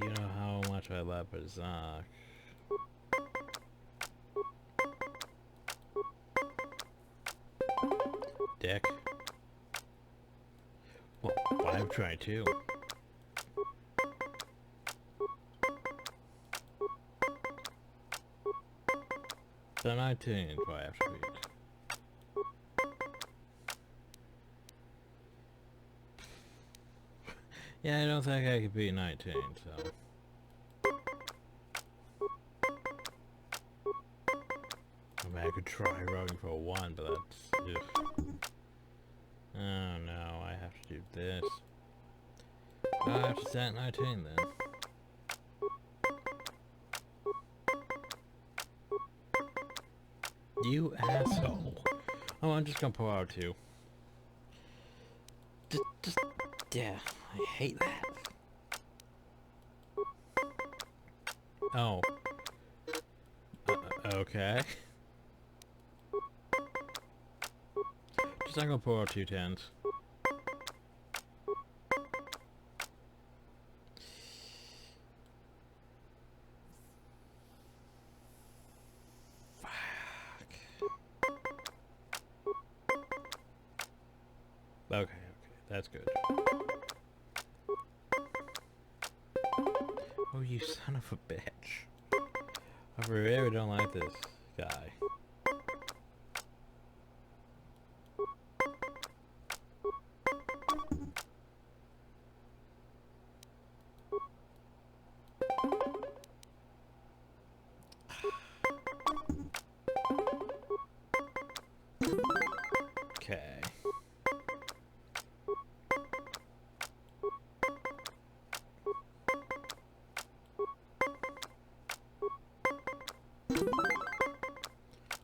You know how much I love Berserk. Dick. Well, 522. So 19 do I have to beat. Yeah, I don't think I could beat 19, so. I mean, I could try rolling for a 1, but that's. Ugh. Oh no, I have to do this. I have to set 19 then. You asshole. Oh, I'm just gonna pull out 2. Just. Yeah, I hate that. Oh. Okay. Just I'm gonna pull out 2 10s. Okay, that's good. Oh, you son of a bitch. I really don't like this guy. Okay.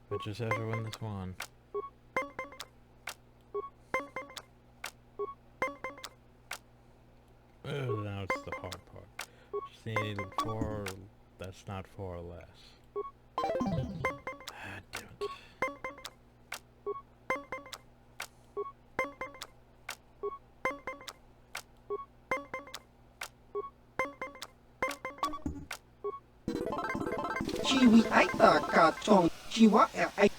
But just have to win this one. Oh, now it's the hard part. Just need 4. That's not 4 or less. Ah, damn it. Chiwi aita ka chong chiwa ai.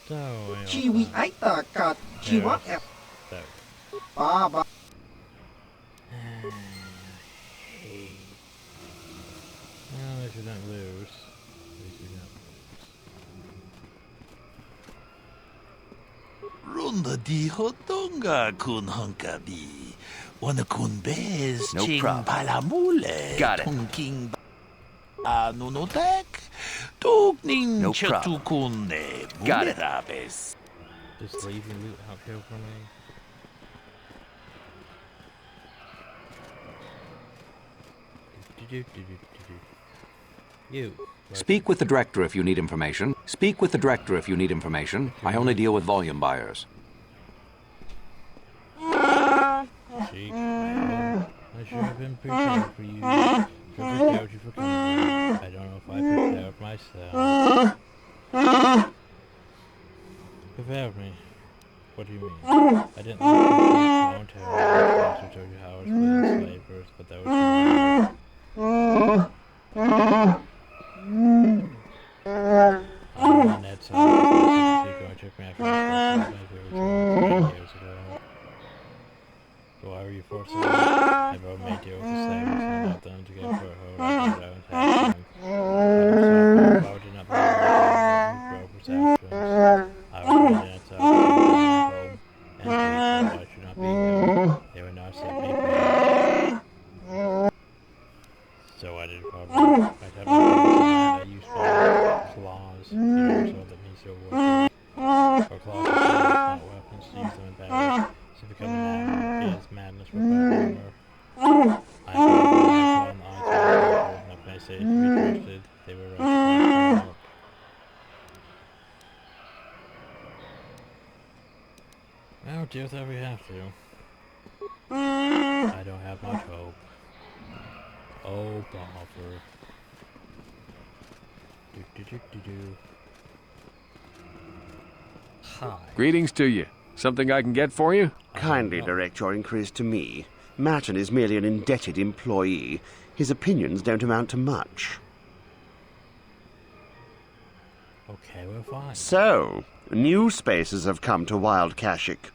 So, anyway, Chiwi aita ka chiwa there. baba. Well, if you don't lose, at least you don't lose. Runda di hotonga kun hunkabi. Wana kun bez No ching problem. palamule. Got it. Tonking anunotek. Togning No problem. chatukune. Got it. Mulerabes. Just leave your loot out here for me. You. Speak with the director if you need information. Speak with the director if you need information. I only deal with volume buyers. Cheek. I should have been prepared for you. Should have you for coming. I don't know if I prepared myself. Prepared me. What do you mean? I didn't like the commentary. I also told you how I was playing slavers, but that was on that side. Going to check me after years ago. So why were you forced to leave? I wrote me deal with the slaves and allowed them to get for a whole lot of tax. Why would you not I was resident, so I was home, and I should not be here. They were not sent me. So I did probably. I used claws, so that means you're working. Or claws are not weapons, to use them in battle. So becoming mad is madness without armor. I on the eyes not gonna say it to be trusted. They were right. Well, deal with that we have to. I don't have much hope. Oh, bother. Hi. Greetings to you. Something I can get for you? Kindly direct your inquiries to me. Matton is merely an indebted employee. His opinions don't amount to much. Okay, we're fine. So, new spaces have come to Wild Kashyyyk.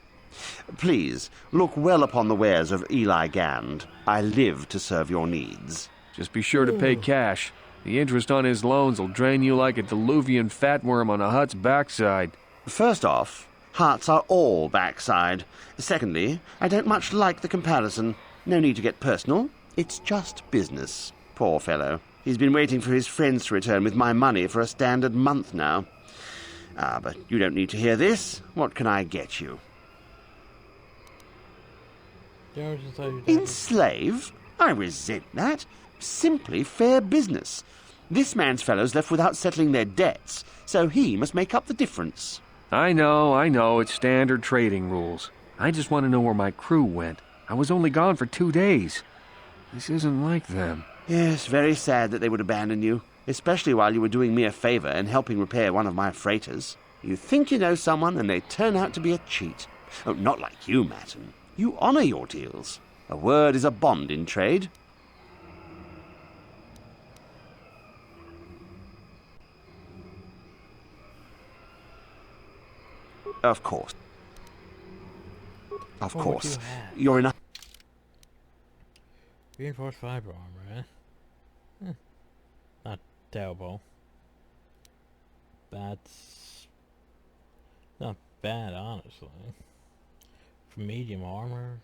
Please, look well upon the wares of Eli Gand. I live to serve your needs. Just be sure to pay cash. The interest on his loans will drain you like a diluvian fatworm on a hut's backside. First off, huts are all backside. Secondly, I don't much like the comparison. No need to get personal. It's just business. Poor fellow. He's been waiting for his friends to return with my money for a standard month now. But you don't need to hear this. What can I get you? Enslave? I resent that. Simply fair business. This man's fellows left without settling their debts, so he must make up the difference. I know, it's standard trading rules. I just want to know where my crew went. I was only gone for 2 days. This isn't like them. Yes, very sad that they would abandon you, especially while you were doing me a favor and helping repair one of my freighters. You think you know someone, and they turn out to be a cheat. Oh, not like you, Matton. You honor your deals. A word is a bond in trade. Of course. Of course. You're enough. Reinforced fiber armor, eh? Not terrible. That's not bad, honestly. For medium armor.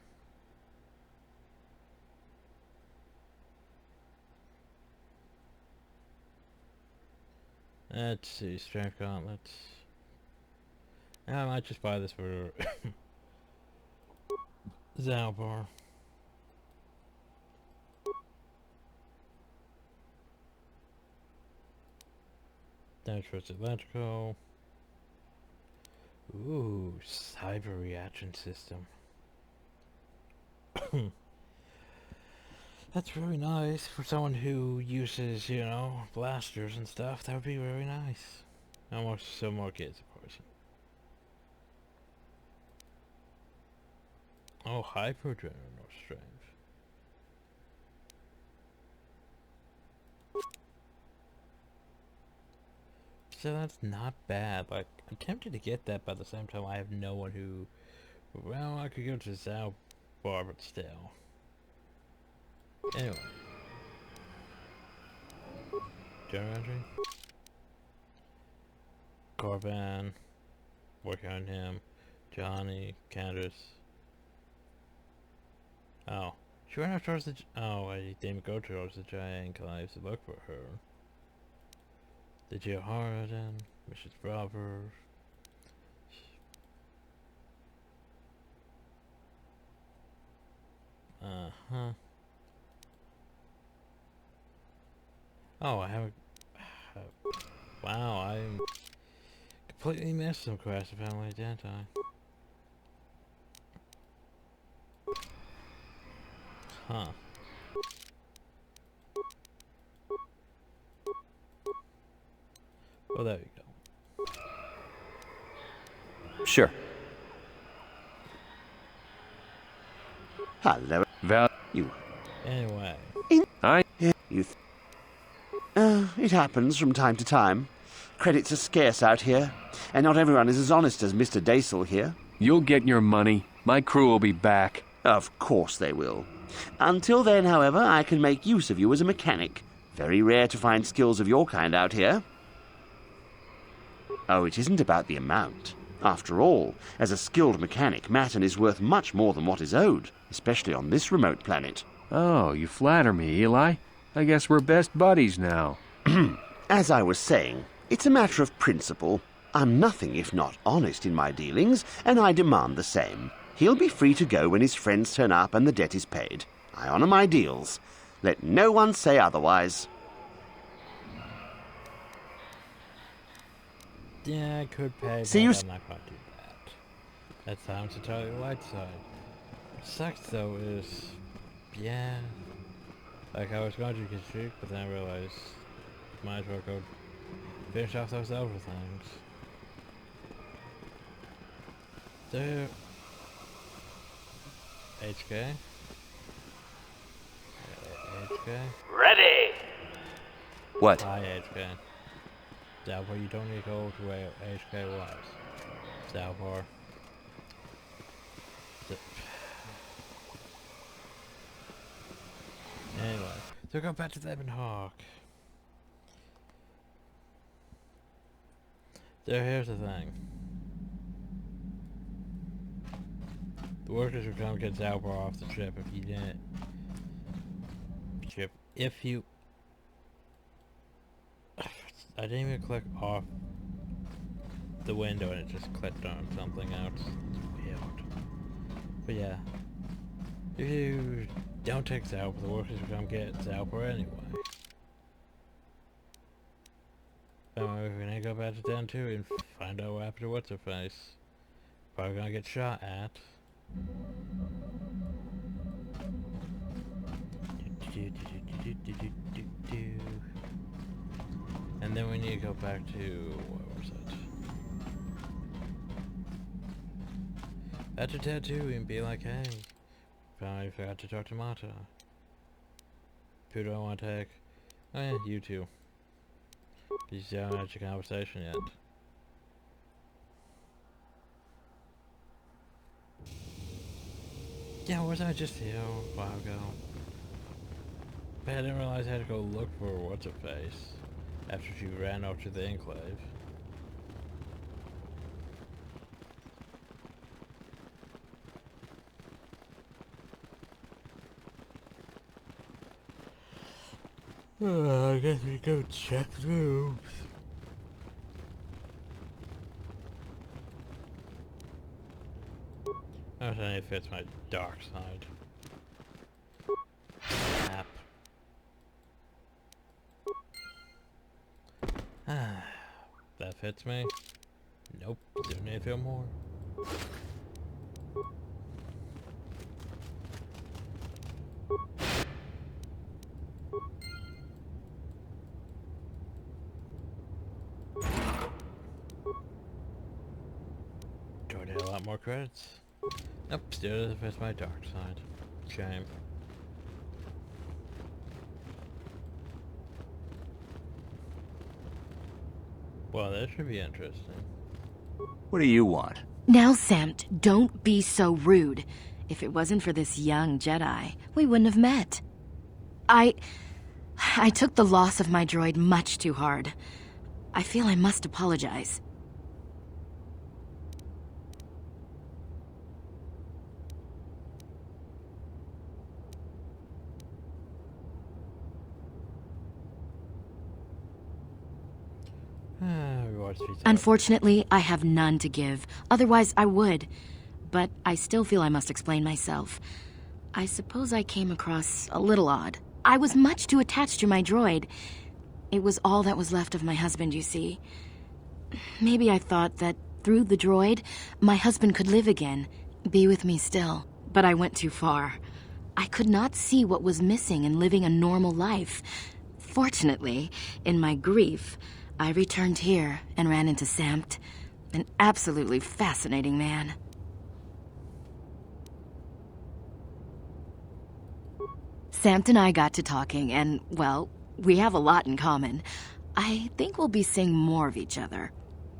Let's see, strength gauntlets. I might just buy this for Zalbar. Damage for electrical. Ooh, cyber reaction system. That's really nice for someone who uses, you know, blasters and stuff. That would be really nice. Almost so more kids, of course. Oh, hyperdrive strength. So that's not bad. Like, I'm tempted to get that, but at the same time, I have no one who. Well, I could go to Zalbar, but still. Anyway. General entry. Corban. Working on him. Johnny. Candace. Oh. She ran off towards the... Oh, I didn't go towards the giant climbs to look for her. The Johara then. Mrs. Robert. Uh-huh. Oh, I haven't... wow, I completely missed some quests apparently, didn't I? Huh. Well, there you go. Sure. Hello. You. Anyway. It happens from time to time. Credits are scarce out here, and not everyone is as honest as Mr. Daisel here. You'll get your money. My crew will be back. Of course they will. Until then, however, I can make use of you as a mechanic. Very rare to find skills of your kind out here. Oh, it isn't about the amount. After all, as a skilled mechanic, Matten is worth much more than what is owed, especially on this remote planet. Oh, you flatter me, Eli. I guess we're best buddies now. As I was saying, it's a matter of principle. I'm nothing if not honest in my dealings, and I demand the same. He'll be free to go when his friends turn up and the debt is paid. I honor my deals. Let no one say otherwise. Yeah, I could pay, See but you I'm not going to do that. That sounds entirely light side. What sucks, though, is... Yeah... Like, I was going to get streak, but then I realized... Might as well go finish off those other things. There... HK? HK? Ready! What? Hi, HK. Dalvar, you don't need to go to where HK was. Dalvar. Anyway, so go back to them and Hawk. So here's the thing. The workers would come get Dalvar off the ship if you didn't. If you... I didn't even click off the window and it just clicked on something else. It's weird. But yeah. If you don't take Zalpa, the workers will come get Zalpa anyway. So we're gonna go back to Den 2 and find out what happened to What's-Her-Face. Probably gonna get shot at. And then we need to go back to... what was it? Back to Den 2 and be like, hey, I forgot to talk to Mata. Who do I want to take? Oh yeah, you two. You still haven't had your conversation yet. Yeah, wasn't I just here a while ago? But I didn't realize I had to go look for What's-Her-Face after she ran off to the Enclave. I guess we go check the rooms. I don't know if it's my dark side. Map. That fits me. Nope, don't need to feel more. Do I need a lot more credits? Nope, still doesn't fit my dark side. Shame. Well, that should be interesting. What do you want? Now, Samt, don't be so rude. If it wasn't for this young Jedi, we wouldn't have met. I took the loss of my droid much too hard. I feel I must apologize. Unfortunately, I have none to give. Otherwise, I would. But I still feel I must explain myself. I suppose I came across a little odd. I was much too attached to my droid. It was all that was left of my husband, you see. Maybe I thought that through the droid, my husband could live again, be with me still. But I went too far. I could not see what was missing in living a normal life. Fortunately, in my grief, I returned here and ran into Samt, an absolutely fascinating man. Samt and I got to talking, and, well, we have a lot in common. I think we'll be seeing more of each other.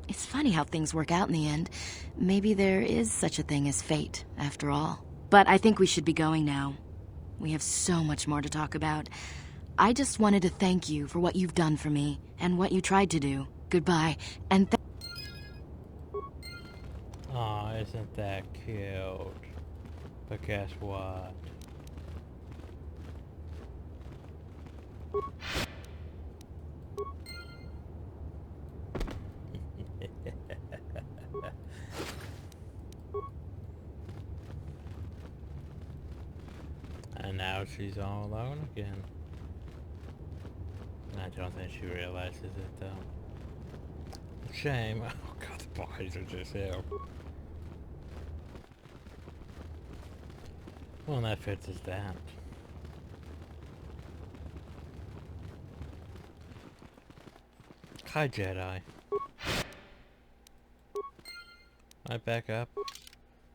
It's funny how things work out in the end. Maybe there is such a thing as fate, after all. But I think we should be going now. We have so much more to talk about. I just wanted to thank you for what you've done for me, and what you tried to do. Goodbye, and Isn't that cute? But guess what? And now she's all alone again. I don't think she realizes it though. Shame. Oh god, the bodies are just here. Well, that fits as that. Hi, Jedi. I back up.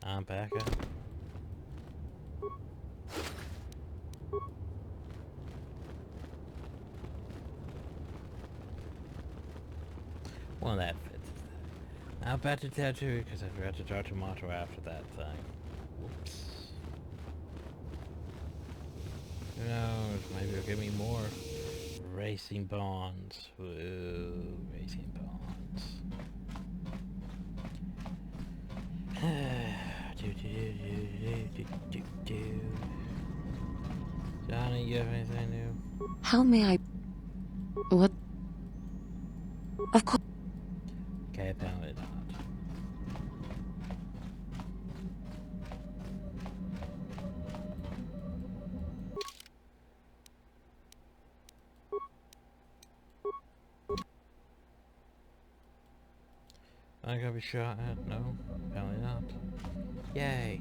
I'm back up. Well, that fits. Now back to tattoo because I forgot to talk to Mato after that thing. Whoops. Who knows? Maybe it'll give me more racing bonds. Whoa, racing bonds. Johnny, you have anything new? How may I... What? Of course. Okay, apparently not. I gotta be shot at? No, apparently not. Yay!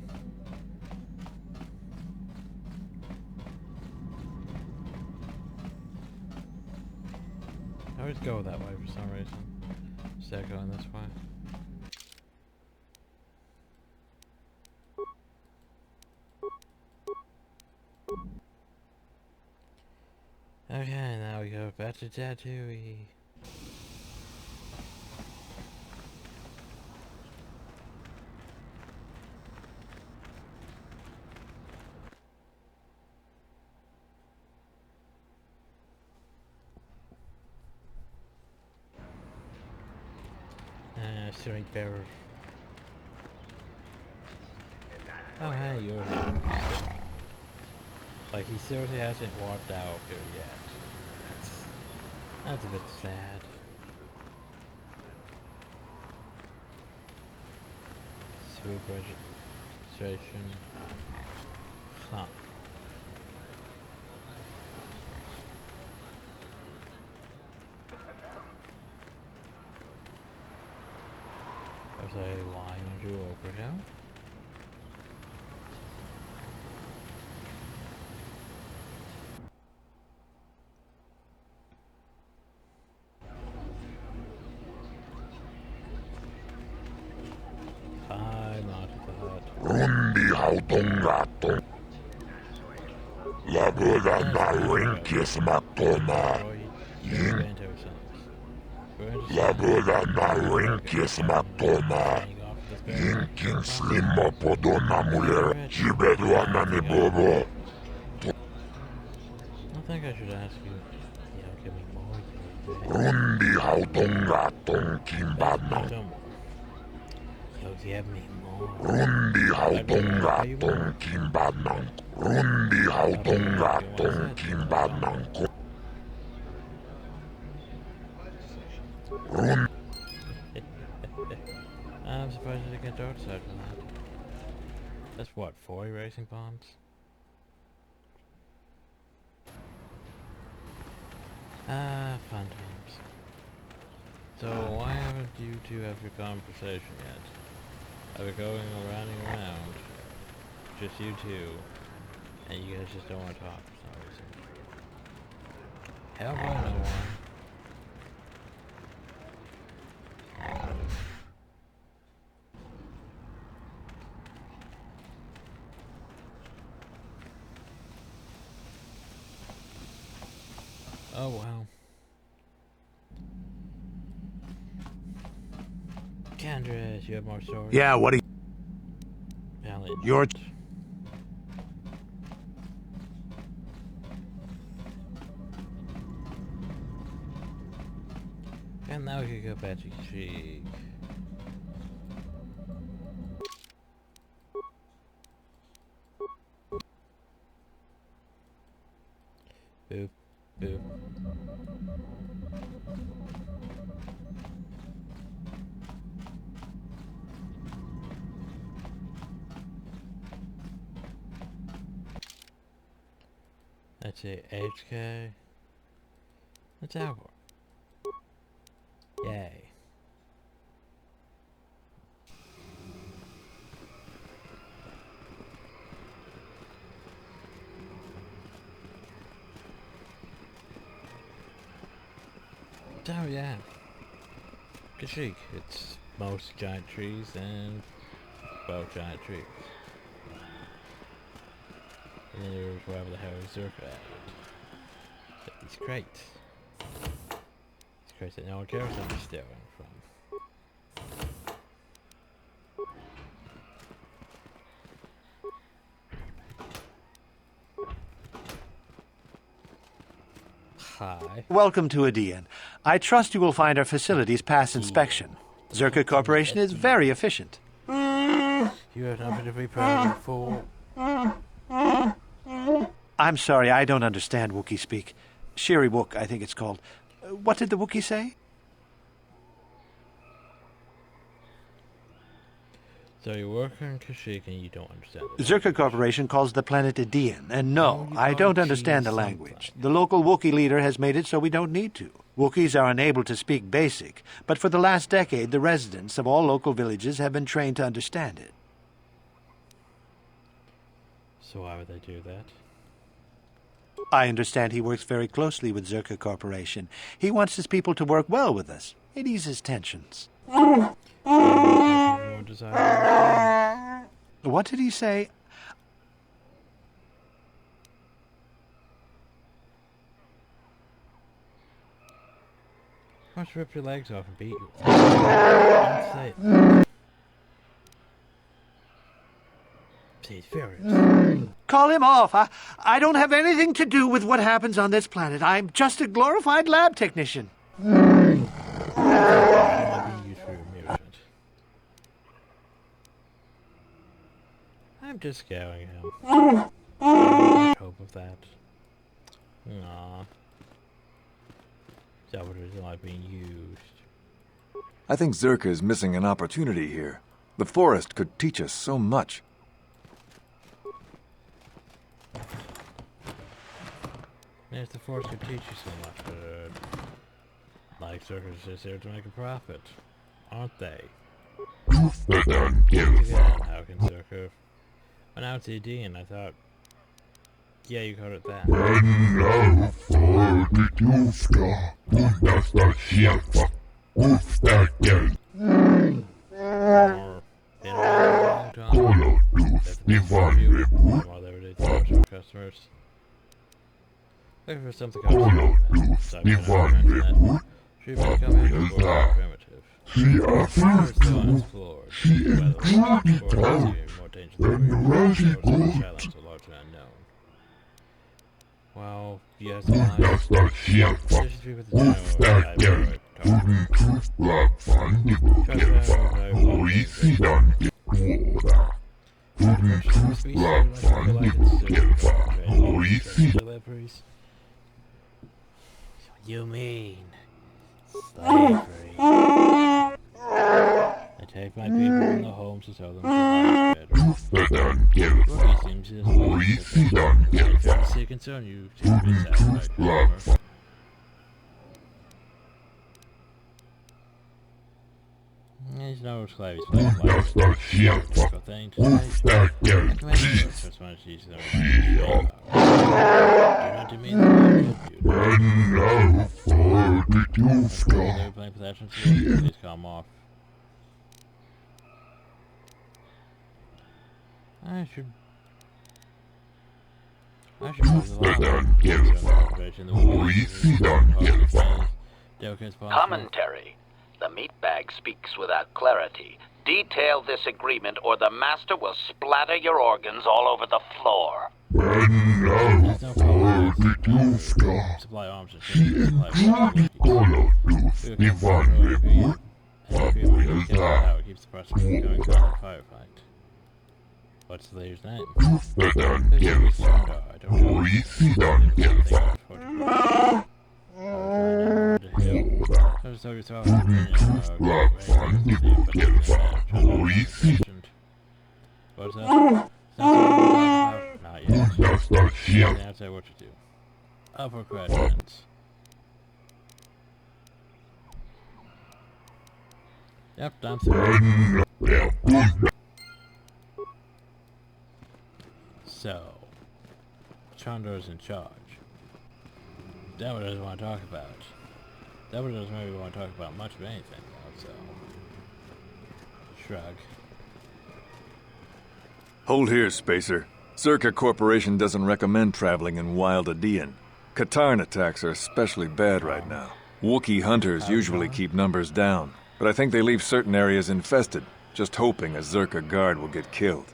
I always go that way for some reason. Instead of going this way. Okay, now we go back to Tatooine. Steering bearer. Oh hey, you're here. Like he seriously hasn't walked out here yet. That's a bit sad. Swoop registration. Huh. There's a line to over here. I'm out of the hut. Rundi hautongato. La boda na rinkis matoma. La boda na rinkis matoma. Yinkin slimo podona mujer. Chibedwana ni bobo. I think I should ask you. Yeah, give me more. Rundi hautongaton kimbanang. Yo, give me more. Rundi hautongaton kimbanang. Rundi hautongaton kimbanang. Run. I'm surprised I didn't get dark side from that. That's what, 4 racing bombs? Fun times. So why haven't you two had your conversation yet? Are we going around and around? Just you two. And you guys just don't want to talk for some reason. Hell, I know why. Oh wow. Candres, you have more stories? Yeah, what do you... You're... And now we can go back to Sheik. Boo. Let's see, HK. Let's have one. Yay. Oh yeah. Kashyyyk. It's most giant trees and, well, giant trees. And then there's wherever the hell is Zerka at. So these crates. These crates that no one cares where they're stealing from. Hi. Welcome to Adean. I trust you will find our facilities pass inspection. Zerka Corporation is very efficient. You have nothing to be proud of, fool. I'm sorry, I don't understand Wookiee speak. Shiri Wook, I think it's called. What did the Wookiee say? So you work on Kashyyyk and you don't understand it. Zerka Corporation calls the planet Adean, and no, I don't understand the language. The local Wookiee leader has made it so we don't need to. Wookiees are unable to speak Basic, but for the last decade the residents of all local villages have been trained to understand it. So why would they do that? I understand he works very closely with Zerka Corporation. He wants his people to work well with us. It eases tensions. What did he say? Why don't you rip your legs off and beat you? Don't say it. He's furious. Call him off. I don't have anything to do with what happens on this planet. I'm just a glorified lab technician. I'm just scaring him. I hope of that. Aww. Salvador is not being used. I think Zerka is missing an opportunity here. The forest could teach us so much. Yes, the forest could teach you so much, but like Zerka's just here to make a profit, aren't they? Again, how can Zerka? Well, now it's ED, and I thought, yeah, you called it that. Customers. Looking for something else. So I'm gonna should become more primitive. We're still unexplored. More dangerous challenge so large and unknown. Well, yes, just be with the You mean slavery? I take my people from the homes to tell them to Rookie seems to if you're to see concern, you seem to be satisfied. There's no slaves playing life. Difficult thing to say. I commend you for so much use of them. Do not demean the they were playing possession, so please calm off. I should Commentary. The meatbag speaks without clarity. Detail this agreement or the master will splatter your organs all over the floor. Supply arms and keeps the pressure from going to a firefight. What's the leader's name? What's that? Not yet. I'll say what to do. Upper questions. Yep, that's it. So, Chandler's in charge. That one doesn't want to talk about. That one doesn't really want to talk about much of anything, though, so. Shrug. Hold here, Spacer. Zerka Corporation doesn't recommend traveling in Wild Adean. Katarn attacks are especially bad right now. Wookiee hunters usually keep numbers down, but I think they leave certain areas infested, just hoping a Zerka guard will get killed.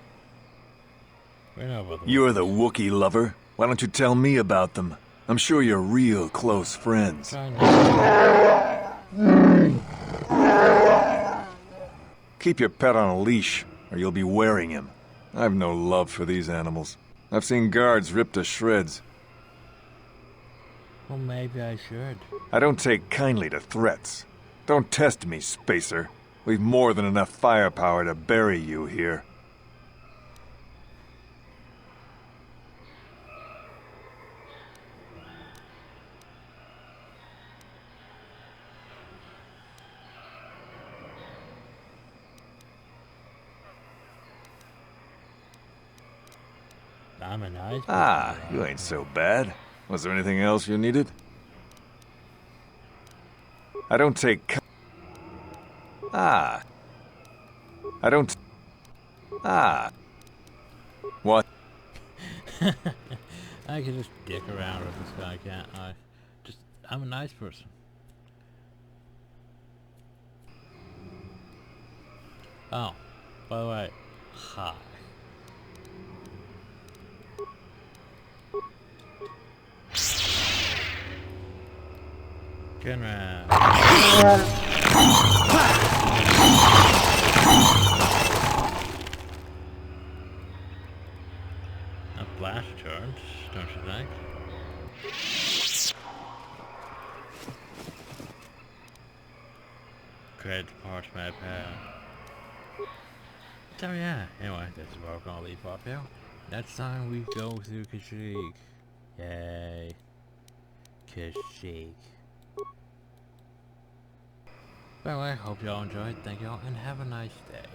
We know about You're the Wookiee lover. Why don't you tell me about them? I'm sure you're real close friends. Keep your pet on a leash, or you'll be wearing him. I've no love for these animals. I've seen guards ripped to shreds. Well, maybe I should. I don't take kindly to threats. Don't test me, Spacer. We've more than enough firepower to bury you here. I'm a nice you ain't so bad. Was there anything else you needed? I don't take... I don't... What? I can just dick around with this guy, can't I? I'm a nice person. Oh, by the way, hi. Turn around. A blast charge, don't you think? Credit parts my path. So yeah, anyway, this is where we're gonna leave off here. Next time we go through Kashyyyk. Yay. Kashyyyk. Anyway, hope y'all enjoyed. Thank y'all and have a nice day.